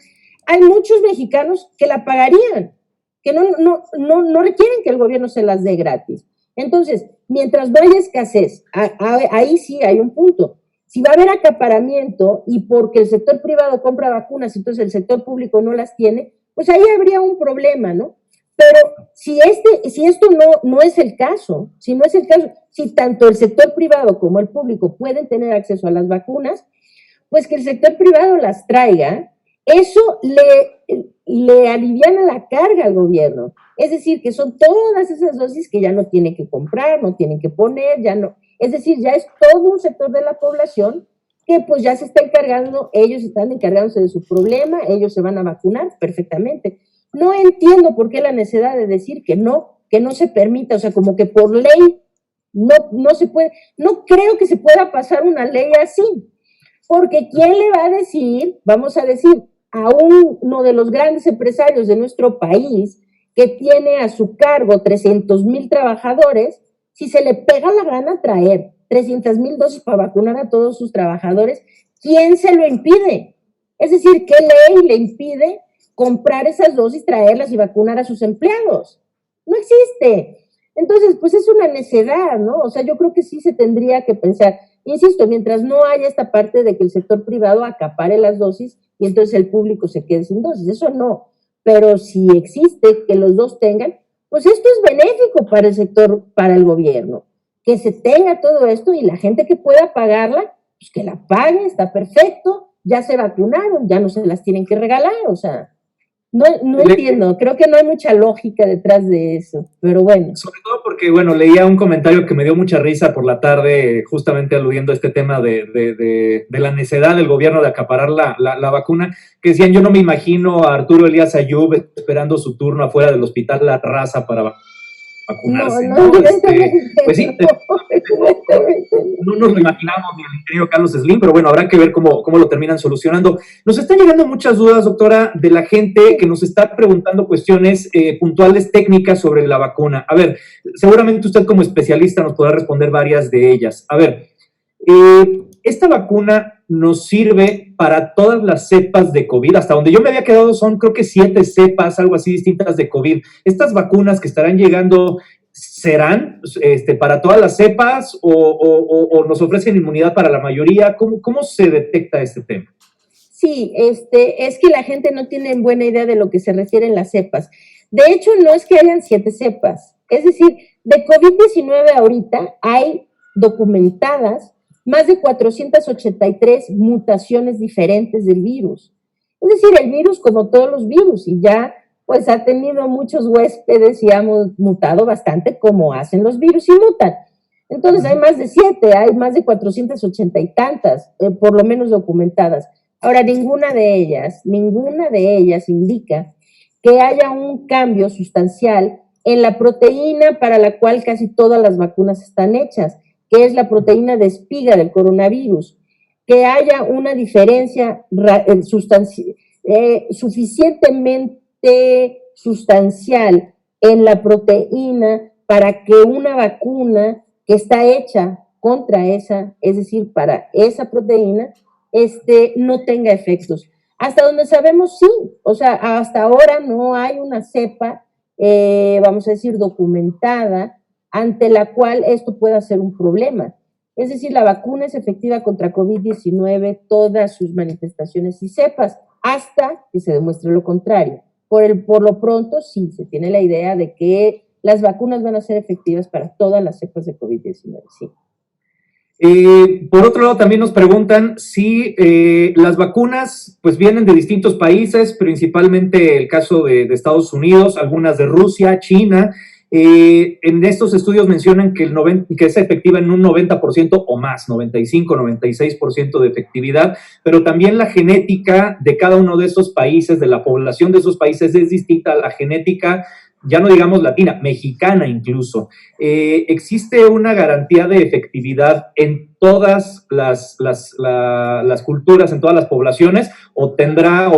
Hay muchos mexicanos que la pagarían, que no requieren que el gobierno se las dé gratis. Entonces, mientras no haya escasez, ahí sí hay un punto. Si va a haber acaparamiento y porque el sector privado compra vacunas, entonces el sector público no las tiene, pues ahí habría un problema, ¿no? Pero si esto no es el caso, si tanto el sector privado como el público pueden tener acceso a las vacunas, pues que el sector privado las traiga, eso le aliviana la carga al gobierno. Es decir, que son todas esas dosis que ya no tiene que comprar, no tienen que poner, ya no. Es decir, ya es todo un sector de la población que pues ya se está encargando, ellos están encargándose de su problema, ellos se van a vacunar perfectamente. No entiendo por qué la necesidad de decir que no se permita, o sea, como que por ley no se puede, no creo que se pueda pasar una ley así, porque ¿quién le va a decir, vamos a decir, a uno de los grandes empresarios de nuestro país que tiene a su cargo 300,000 trabajadores, si se le pega la gana traer 300,000 dosis para vacunar a todos sus trabajadores, ¿quién se lo impide? Es decir, ¿qué ley le impide comprar esas dosis, traerlas y vacunar a sus empleados? No existe. Entonces, pues es una necedad, ¿no? O sea, yo creo que sí se tendría que pensar, insisto, mientras no haya esta parte de que el sector privado acapare las dosis, y entonces el público se quede sin dosis. Eso no. Pero si existe que los dos tengan, pues esto es benéfico para el sector, para el gobierno. Que se tenga todo esto y la gente que pueda pagarla, pues que la pague, está perfecto, ya se vacunaron, ya no se las tienen que regalar, o sea, no entiendo, creo que no hay mucha lógica detrás de eso, pero bueno. Sobre todo porque, bueno, leía un comentario que me dio mucha risa por la tarde, justamente aludiendo a este tema de la necedad del gobierno de acaparar la vacuna, que decían, yo no me imagino a Arturo Elías Ayub esperando su turno afuera del hospital La Raza para vacunarse, ¿no? Pues sí, no nos lo imaginamos ni el ingeniero Carlos Slim, pero bueno, habrá que ver cómo lo terminan solucionando. Nos están llegando muchas dudas, doctora, de la gente que nos está preguntando cuestiones puntuales técnicas sobre la vacuna. A ver, seguramente usted como especialista nos podrá responder varias de ellas. A ver, esta vacuna nos sirve para todas las cepas de COVID. Hasta donde yo me había quedado son, creo que 7 cepas, algo así, distintas de COVID. Estas vacunas que estarán llegando, ¿serán para todas las cepas o nos ofrecen inmunidad para la mayoría? ¿Cómo se detecta este tema? Sí, es que la gente no tiene buena idea de lo que se refieren las cepas. De hecho, no es que hayan 7 cepas. Es decir, de COVID-19 ahorita hay documentadas más de 483 mutaciones diferentes del virus. Es decir, el virus, como todos los virus, y ya pues ha tenido muchos huéspedes y ha mutado bastante como hacen los virus y mutan. Entonces hay más de 7, hay más de 480 y tantas, por lo menos documentadas. Ahora, ninguna de ellas indica que haya un cambio sustancial en la proteína para la cual casi todas las vacunas están hechas, que es la proteína de espiga del coronavirus, que haya una diferencia suficientemente sustancial en la proteína para que una vacuna que está hecha contra esa, es decir, para esa proteína, no tenga efectos. Hasta donde sabemos, sí. O sea, hasta ahora no hay una cepa, vamos a decir, documentada, ante la cual esto pueda ser un problema. Es decir, la vacuna es efectiva contra COVID-19, todas sus manifestaciones y cepas, hasta que se demuestre lo contrario. Por lo pronto, sí, se tiene la idea de que las vacunas van a ser efectivas para todas las cepas de COVID-19, sí. Por otro lado, también nos preguntan si las vacunas pues vienen de distintos países, principalmente el caso de Estados Unidos, algunas de Rusia, China. En estos estudios mencionan que es efectiva en un 90% o más, 95, 96% de efectividad, pero también la genética de cada uno de esos países, de la población de esos países es distinta a la genética, ya no digamos latina, mexicana incluso. ¿Existe una garantía de efectividad en todas las culturas, en todas las poblaciones, o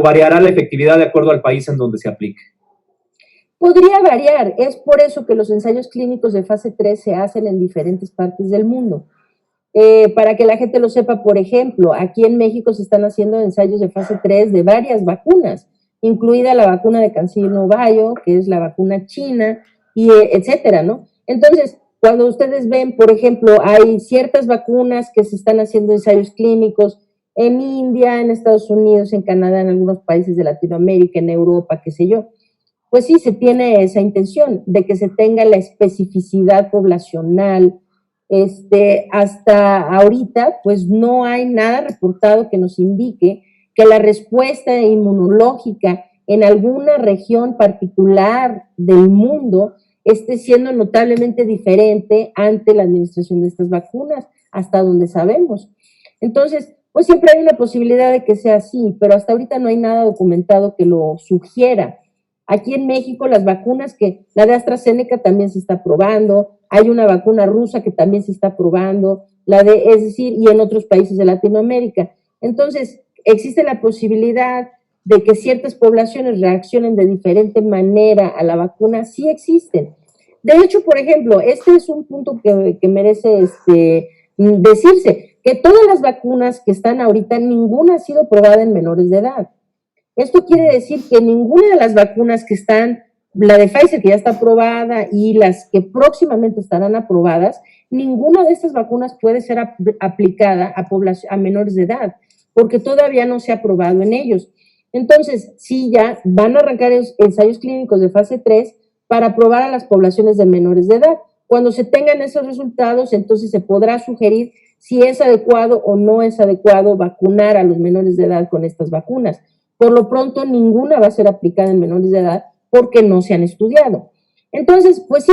variará la efectividad de acuerdo al país en donde se aplique? Podría variar, es por eso que los ensayos clínicos de fase 3 se hacen en diferentes partes del mundo. Para que la gente lo sepa, por ejemplo, aquí en México se están haciendo ensayos de fase 3 de varias vacunas, incluida la vacuna de CanSino Bio, que es la vacuna china, y etcétera, ¿no? Entonces, cuando ustedes ven, por ejemplo, hay ciertas vacunas que se están haciendo ensayos clínicos en India, en Estados Unidos, en Canadá, en algunos países de Latinoamérica, en Europa, qué sé yo. Pues sí, se tiene esa intención de que se tenga la especificidad poblacional. Hasta ahorita, pues no hay nada reportado que nos indique que la respuesta inmunológica en alguna región particular del mundo esté siendo notablemente diferente ante la administración de estas vacunas, hasta donde sabemos. Entonces, pues siempre hay una posibilidad de que sea así, pero hasta ahorita no hay nada documentado que lo sugiera. Aquí en México las vacunas la de AstraZeneca también se está probando, hay una vacuna rusa que también se está probando, es decir, y en otros países de Latinoamérica. Entonces, existe la posibilidad de que ciertas poblaciones reaccionen de diferente manera a la vacuna, sí existen. De hecho, por ejemplo, este es un punto que merece decirse, que todas las vacunas que están ahorita, ninguna ha sido probada en menores de edad. Esto quiere decir que ninguna de las vacunas que están, la de Pfizer que ya está aprobada y las que próximamente estarán aprobadas, ninguna de estas vacunas puede ser aplicada a menores de edad. porque todavía no se ha probado en ellos. Entonces, sí, ya van a arrancar ensayos clínicos de fase 3 para probar a las poblaciones de menores de edad. Cuando se tengan esos resultados, entonces se podrá sugerir si es adecuado o no es adecuado vacunar a los menores de edad con estas vacunas. Por lo pronto, ninguna va a ser aplicada en menores de edad porque no se han estudiado. Entonces, pues sí,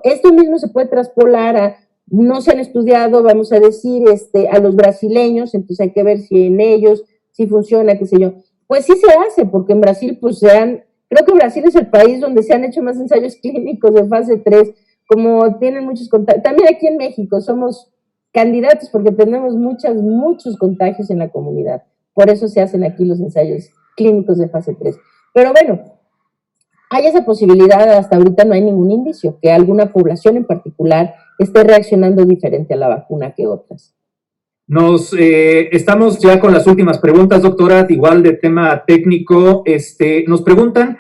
esto mismo se puede traspolar a, no se han estudiado, vamos a decir, a los brasileños, entonces hay que ver si en ellos, si funciona, qué sé yo. Pues sí se hace, porque en Brasil, pues creo que Brasil es el país donde se han hecho más ensayos clínicos de fase 3, como tienen muchos contagios. También aquí en México somos candidatos porque tenemos muchos contagios en la comunidad. Por eso se hacen aquí los ensayos clínicos de fase 3. Pero bueno, hay esa posibilidad, hasta ahorita no hay ningún indicio que alguna población en particular esté reaccionando diferente a la vacuna que otras. Estamos ya con las últimas preguntas, doctora, igual de tema técnico. Nos preguntan,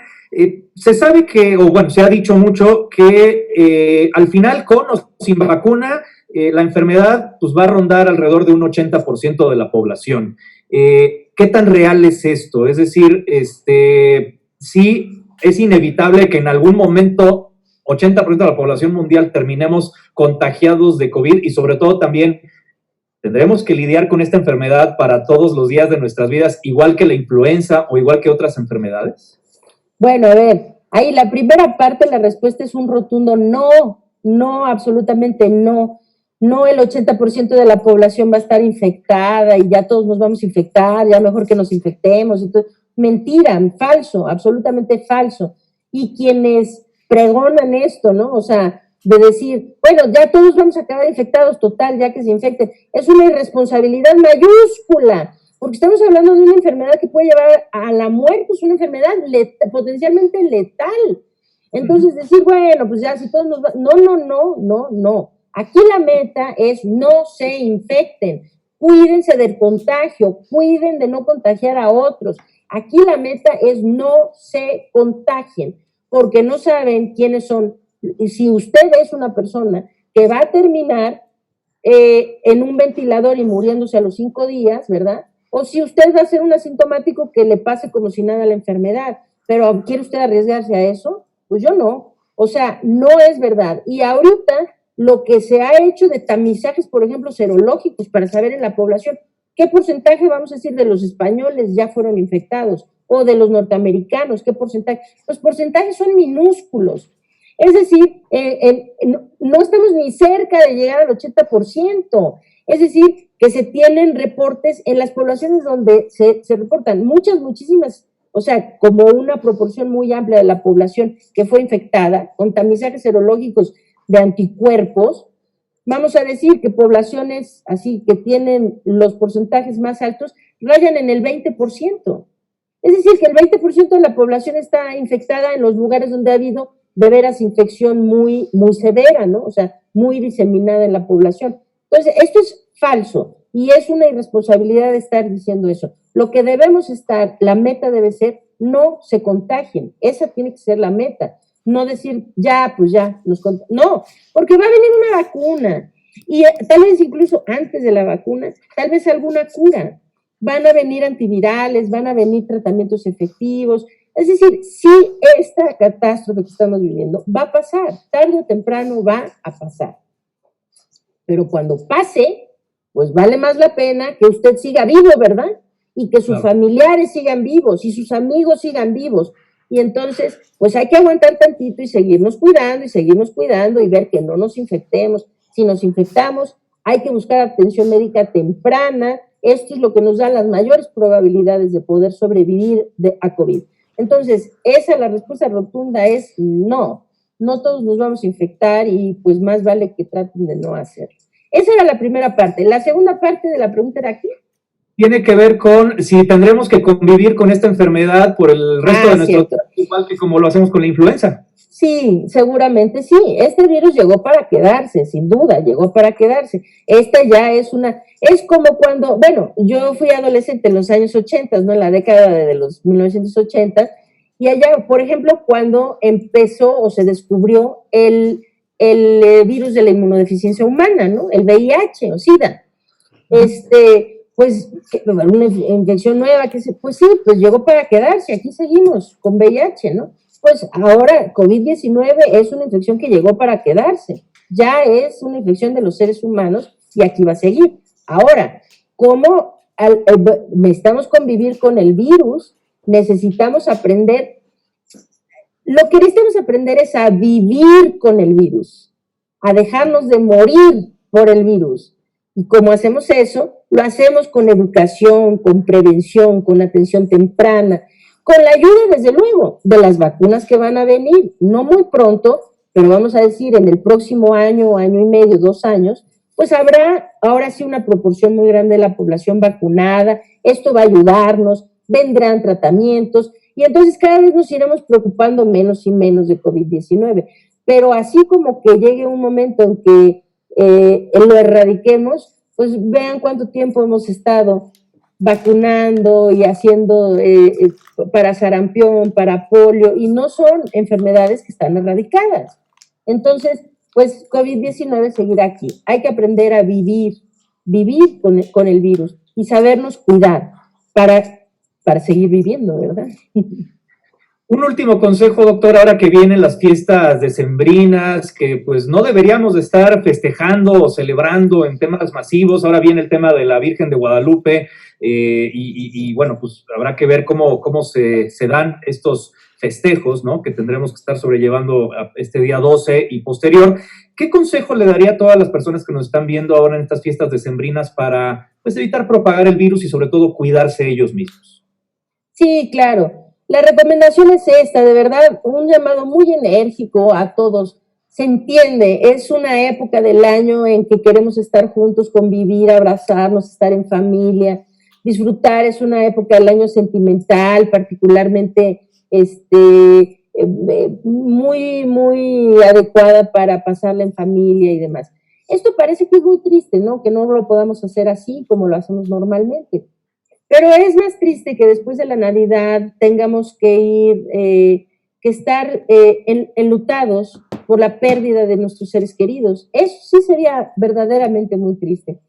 se sabe que, o bueno, se ha dicho mucho que al final, con o sin vacuna, la enfermedad pues, va a rondar alrededor de un 80% de la población. ¿Qué tan real es esto? Es decir, sí es inevitable que en algún momento 80% de la población mundial terminemos contagiados de COVID y sobre todo también tendremos que lidiar con esta enfermedad para todos los días de nuestras vidas, igual que la influenza o igual que otras enfermedades. Bueno, a ver, ahí la primera parte de la respuesta es un rotundo no, absolutamente no. No, el 80% de la población va a estar infectada y ya todos nos vamos a infectar, ya mejor que nos infectemos y todo. Mentira, falso, absolutamente falso. Y quienes pregonan esto, ¿no? O sea, de decir, bueno, ya todos vamos a acabar infectados, total, ya que se infecten, es una irresponsabilidad mayúscula, porque estamos hablando de una enfermedad que puede llevar a la muerte, es una enfermedad potencialmente letal. Entonces decir, bueno, pues ya si todos nos van, no. Aquí la meta es no se infecten, cuídense del contagio, cuiden de no contagiar a otros. Aquí la meta es no se contagien, porque no saben quiénes son. Y si usted es una persona que va a terminar en un ventilador y muriéndose a los 5 días, ¿verdad? O si usted va a ser un asintomático que le pase como si nada la enfermedad, pero ¿quiere usted arriesgarse a eso? Pues yo no. O sea, no es verdad. Y ahorita lo que se ha hecho de tamizajes, por ejemplo, serológicos para saber en la población qué porcentaje, vamos a decir, de los españoles ya fueron infectados o de los norteamericanos, qué porcentaje. Los porcentajes son minúsculos. Es decir, no estamos ni cerca de llegar al 80%. Es decir, que se tienen reportes en las poblaciones donde se reportan muchísimas, o sea, como una proporción muy amplia de la población que fue infectada con tamizajes serológicos de anticuerpos. Vamos a decir que poblaciones así que tienen los porcentajes más altos rayan en el 20%. Es decir, que el 20% de la población está infectada en los lugares donde ha habido de veras infección muy severa, ¿no? O sea, muy diseminada en la población. Entonces, esto es falso y es una irresponsabilidad de estar diciendo eso. Lo que debemos estar, la meta debe ser, no se contagien. Esa tiene que ser la meta. No decir, no, porque va a venir una vacuna y tal vez incluso antes de la vacuna, tal vez alguna cura. Van a venir antivirales, van a venir tratamientos efectivos. Es decir, si esta catástrofe que estamos viviendo va a pasar, tarde o temprano va a pasar. Pero cuando pase, pues vale más la pena que usted siga vivo, ¿verdad? Y que sus familiares sigan vivos y sus amigos sigan vivos. Y entonces, pues hay que aguantar tantito y seguirnos cuidando y ver que no nos infectemos. Si nos infectamos, hay que buscar atención médica temprana. Esto es lo que nos da las mayores probabilidades de poder sobrevivir a COVID. Entonces, la respuesta rotunda es no todos nos vamos a infectar y pues más vale que traten de no hacerlo. Esa era la primera parte. La segunda parte de la pregunta era aquí. Tiene que ver con si tendremos que convivir con esta enfermedad por el resto de nuestro tiempo, igual que como lo hacemos con la influenza. Sí, seguramente sí. Este virus llegó para quedarse, sin duda, llegó para quedarse. Esta ya es como cuando, bueno, yo fui adolescente en los años 80, ¿no? En la década de los 1980, y allá, por ejemplo, cuando empezó o se descubrió el virus de la inmunodeficiencia humana, ¿no? El VIH o SIDA. pues una infección nueva, pues sí, pues llegó para quedarse, aquí seguimos con VIH, ¿no? Pues ahora COVID-19 es una infección que llegó para quedarse, ya es una infección de los seres humanos y aquí va a seguir. Ahora, ¿cómo necesitamos convivir con el virus? Necesitamos aprender, lo que necesitamos aprender es a vivir con el virus, a dejarnos de morir por el virus. Y como hacemos eso, lo hacemos con educación, con prevención, con atención temprana, con la ayuda, desde luego, de las vacunas que van a venir, no muy pronto, pero vamos a decir en el próximo año, año y medio, 2 años, pues habrá ahora sí una proporción muy grande de la población vacunada, esto va a ayudarnos, vendrán tratamientos, y entonces cada vez nos iremos preocupando menos y menos de COVID-19, pero así como que llegue un momento en que lo erradiquemos, pues vean cuánto tiempo hemos estado vacunando y haciendo para sarampión, para polio, y no son enfermedades que están erradicadas. Entonces, pues COVID-19 seguirá aquí. Hay que aprender a vivir con el virus y sabernos cuidar para seguir viviendo, ¿verdad? Un último consejo, doctor, ahora que vienen las fiestas decembrinas, que pues no deberíamos de estar festejando o celebrando en temas masivos. Ahora viene el tema de la Virgen de Guadalupe y bueno, pues habrá que ver cómo se dan estos festejos, ¿no? Que tendremos que estar sobrellevando este día 12 y posterior. ¿Qué consejo le daría a todas las personas que nos están viendo ahora en estas fiestas decembrinas para pues evitar propagar el virus y sobre todo cuidarse ellos mismos? Sí, claro. La recomendación es esta, de verdad, un llamado muy enérgico a todos. Se entiende, es una época del año en que queremos estar juntos, convivir, abrazarnos, estar en familia, disfrutar, es una época del año sentimental, particularmente muy, muy adecuada para pasarla en familia y demás. Esto parece que es muy triste, ¿no? Que no lo podamos hacer así como lo hacemos normalmente. Pero es más triste que después de la Navidad tengamos que estar enlutados por la pérdida de nuestros seres queridos. Eso sí sería verdaderamente muy triste.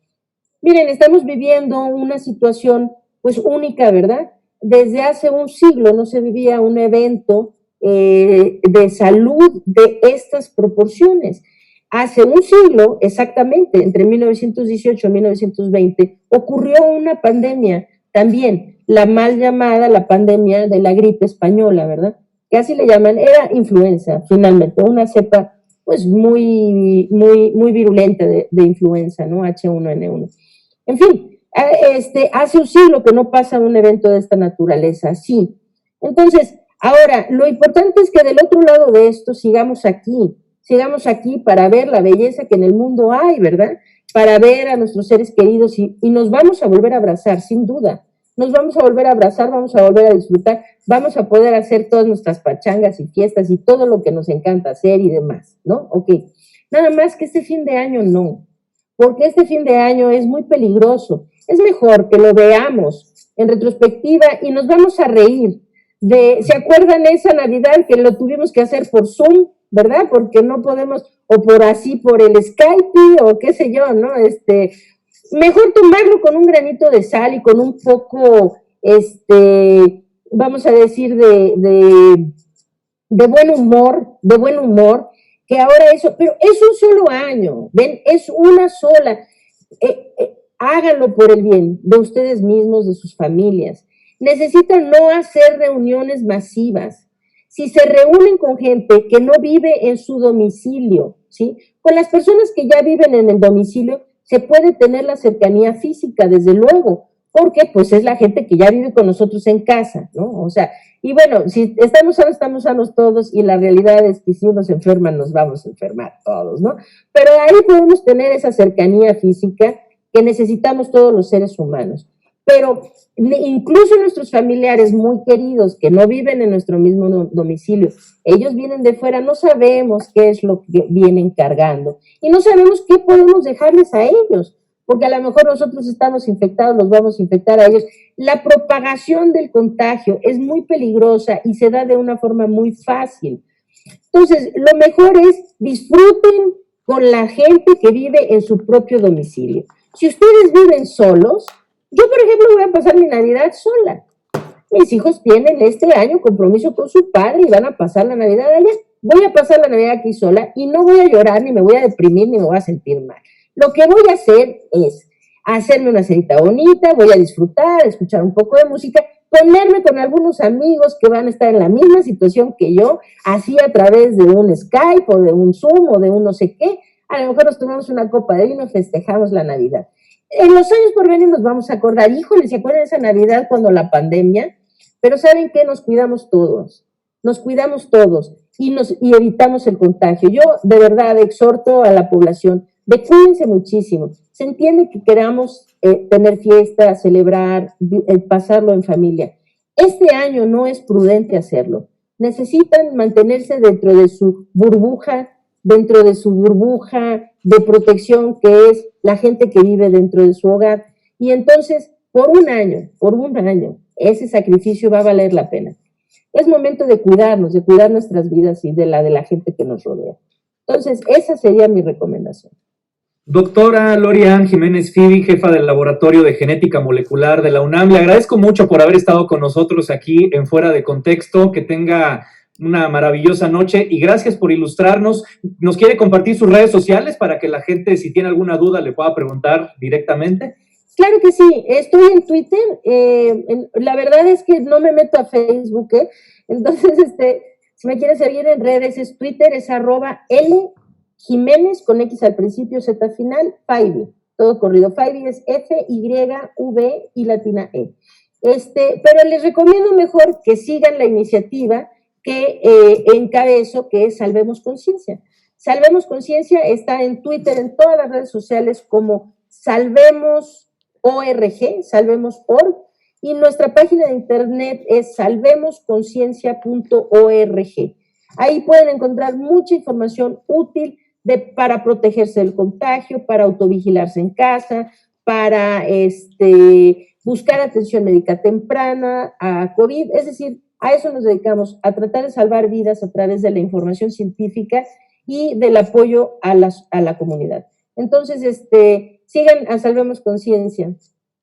Miren, estamos viviendo una situación pues única, ¿verdad? Desde hace un siglo no se vivía un evento de salud de estas proporciones. Hace un siglo, exactamente, entre 1918 y 1920, ocurrió una pandemia también, la mal llamada la pandemia de la gripe española, ¿verdad? Que así le llaman, era influenza, finalmente, una cepa pues muy virulenta de influenza, ¿no? H1N1. En fin, hace un siglo que no pasa un evento de esta naturaleza, sí. Entonces, ahora, lo importante es que del otro lado de esto sigamos aquí para ver la belleza que en el mundo hay, ¿verdad? Para ver a nuestros seres queridos y nos vamos a volver a abrazar, sin duda. Nos vamos a volver a abrazar, vamos a volver a disfrutar, vamos a poder hacer todas nuestras pachangas y fiestas y todo lo que nos encanta hacer y demás, ¿no? Ok. Nada más que este fin de año no, porque este fin de año es muy peligroso. Es mejor que lo veamos en retrospectiva y nos vamos a reír. ¿Se acuerdan esa Navidad que lo tuvimos que hacer por Zoom, verdad? Porque no podemos, o por el Skype, o qué sé yo, ¿no? Mejor tomarlo con un granito de sal y con un poco, vamos a decir, de buen humor, que ahora pero es un solo año, ven, es una sola. Háganlo por el bien de ustedes mismos, de sus familias. Necesitan no hacer reuniones masivas. Si se reúnen con gente que no vive en su domicilio, ¿sí? Con las personas que ya viven en el domicilio, se puede tener la cercanía física, desde luego, porque pues es la gente que ya vive con nosotros en casa, ¿no? O sea, y bueno, si estamos sanos todos, y la realidad es que si uno se enferma, nos vamos a enfermar todos, ¿no? Pero ahí podemos tener esa cercanía física que necesitamos todos los seres humanos. Pero incluso nuestros familiares muy queridos que no viven en nuestro mismo domicilio, ellos vienen de fuera, no sabemos qué es lo que vienen cargando y no sabemos qué podemos dejarles a ellos, porque a lo mejor nosotros estamos infectados, los vamos a infectar a ellos. La propagación del contagio es muy peligrosa y se da de una forma muy fácil. Entonces, lo mejor es disfruten con la gente que vive en su propio domicilio. Si ustedes viven solos, Yo, por ejemplo, voy a pasar mi Navidad sola. Mis hijos tienen este año compromiso con su padre y van a pasar la Navidad allá. Voy a pasar la Navidad aquí sola y no voy a llorar, ni me voy a deprimir, ni me voy a sentir mal. Lo que voy a hacer es hacerme una cenita bonita, voy a disfrutar, escuchar un poco de música, ponerme con algunos amigos que van a estar en la misma situación que yo, así a través de un Skype o de un Zoom o de un no sé qué. A lo mejor nos tomamos una copa de vino, festejamos la Navidad. En los años por venir nos vamos a acordar, híjole, ¿se acuerdan de esa Navidad cuando la pandemia? Pero ¿saben qué? Nos cuidamos todos y evitamos el contagio. Yo de verdad exhorto a la población de cuídense muchísimo. Se entiende que queramos tener fiesta, celebrar, pasarlo en familia. Este año no es prudente hacerlo. Necesitan mantenerse dentro de su burbuja de protección que es la gente que vive dentro de su hogar. Y entonces, por un año, ese sacrificio va a valer la pena. Es momento de cuidarnos, de cuidar nuestras vidas y de la gente que nos rodea. Entonces, esa sería mi recomendación. Doctora Lori-Ann Jiménez Fibi, jefa del Laboratorio de Genética Molecular de la UNAM, le agradezco mucho por haber estado con nosotros aquí en Fuera de Contexto, que tenga una maravillosa noche y gracias por ilustrarnos. ¿Nos quiere compartir sus redes sociales para que la gente, si tiene alguna duda, le pueda preguntar directamente? Claro que sí, estoy en Twitter, la verdad es que no me meto a Facebook, entonces, si me quieren seguir en redes, Twitter es @L Jiménez, con X al principio, Z al final, Fibi, todo corrido. Fibi es F-Y-V y latina E. Pero les recomiendo mejor que sigan la iniciativa que encabezo, que es Salvemos Conciencia. Salvemos Conciencia está en Twitter, en todas las redes sociales como Salvemos Salvemos.org, y nuestra página de internet es salvemosconciencia.org. Ahí pueden encontrar mucha información útil para protegerse del contagio, para autovigilarse en casa, para buscar atención médica temprana a COVID. Es decir, a eso nos dedicamos, a tratar de salvar vidas a través de la información científica y del apoyo a la comunidad. Entonces, sigan a Salvemos Conciencia.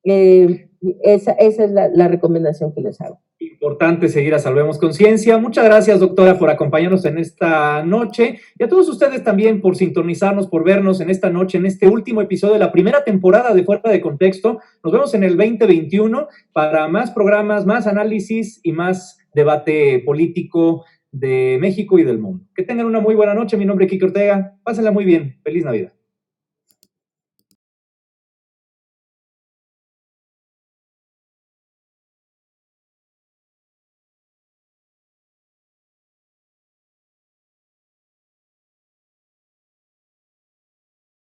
Esa es la recomendación que les hago. Importante seguir a Salvemos Conciencia. Muchas gracias, doctora, por acompañarnos en esta noche y a todos ustedes también por sintonizarnos, por vernos en esta noche, en este último episodio de la primera temporada de Fuera de Contexto. Nos vemos en el 2021 para más programas, más análisis y más debate político de México y del mundo. Que tengan una muy buena noche. Mi nombre es Kike Ortega. Pásenla muy bien. Feliz Navidad.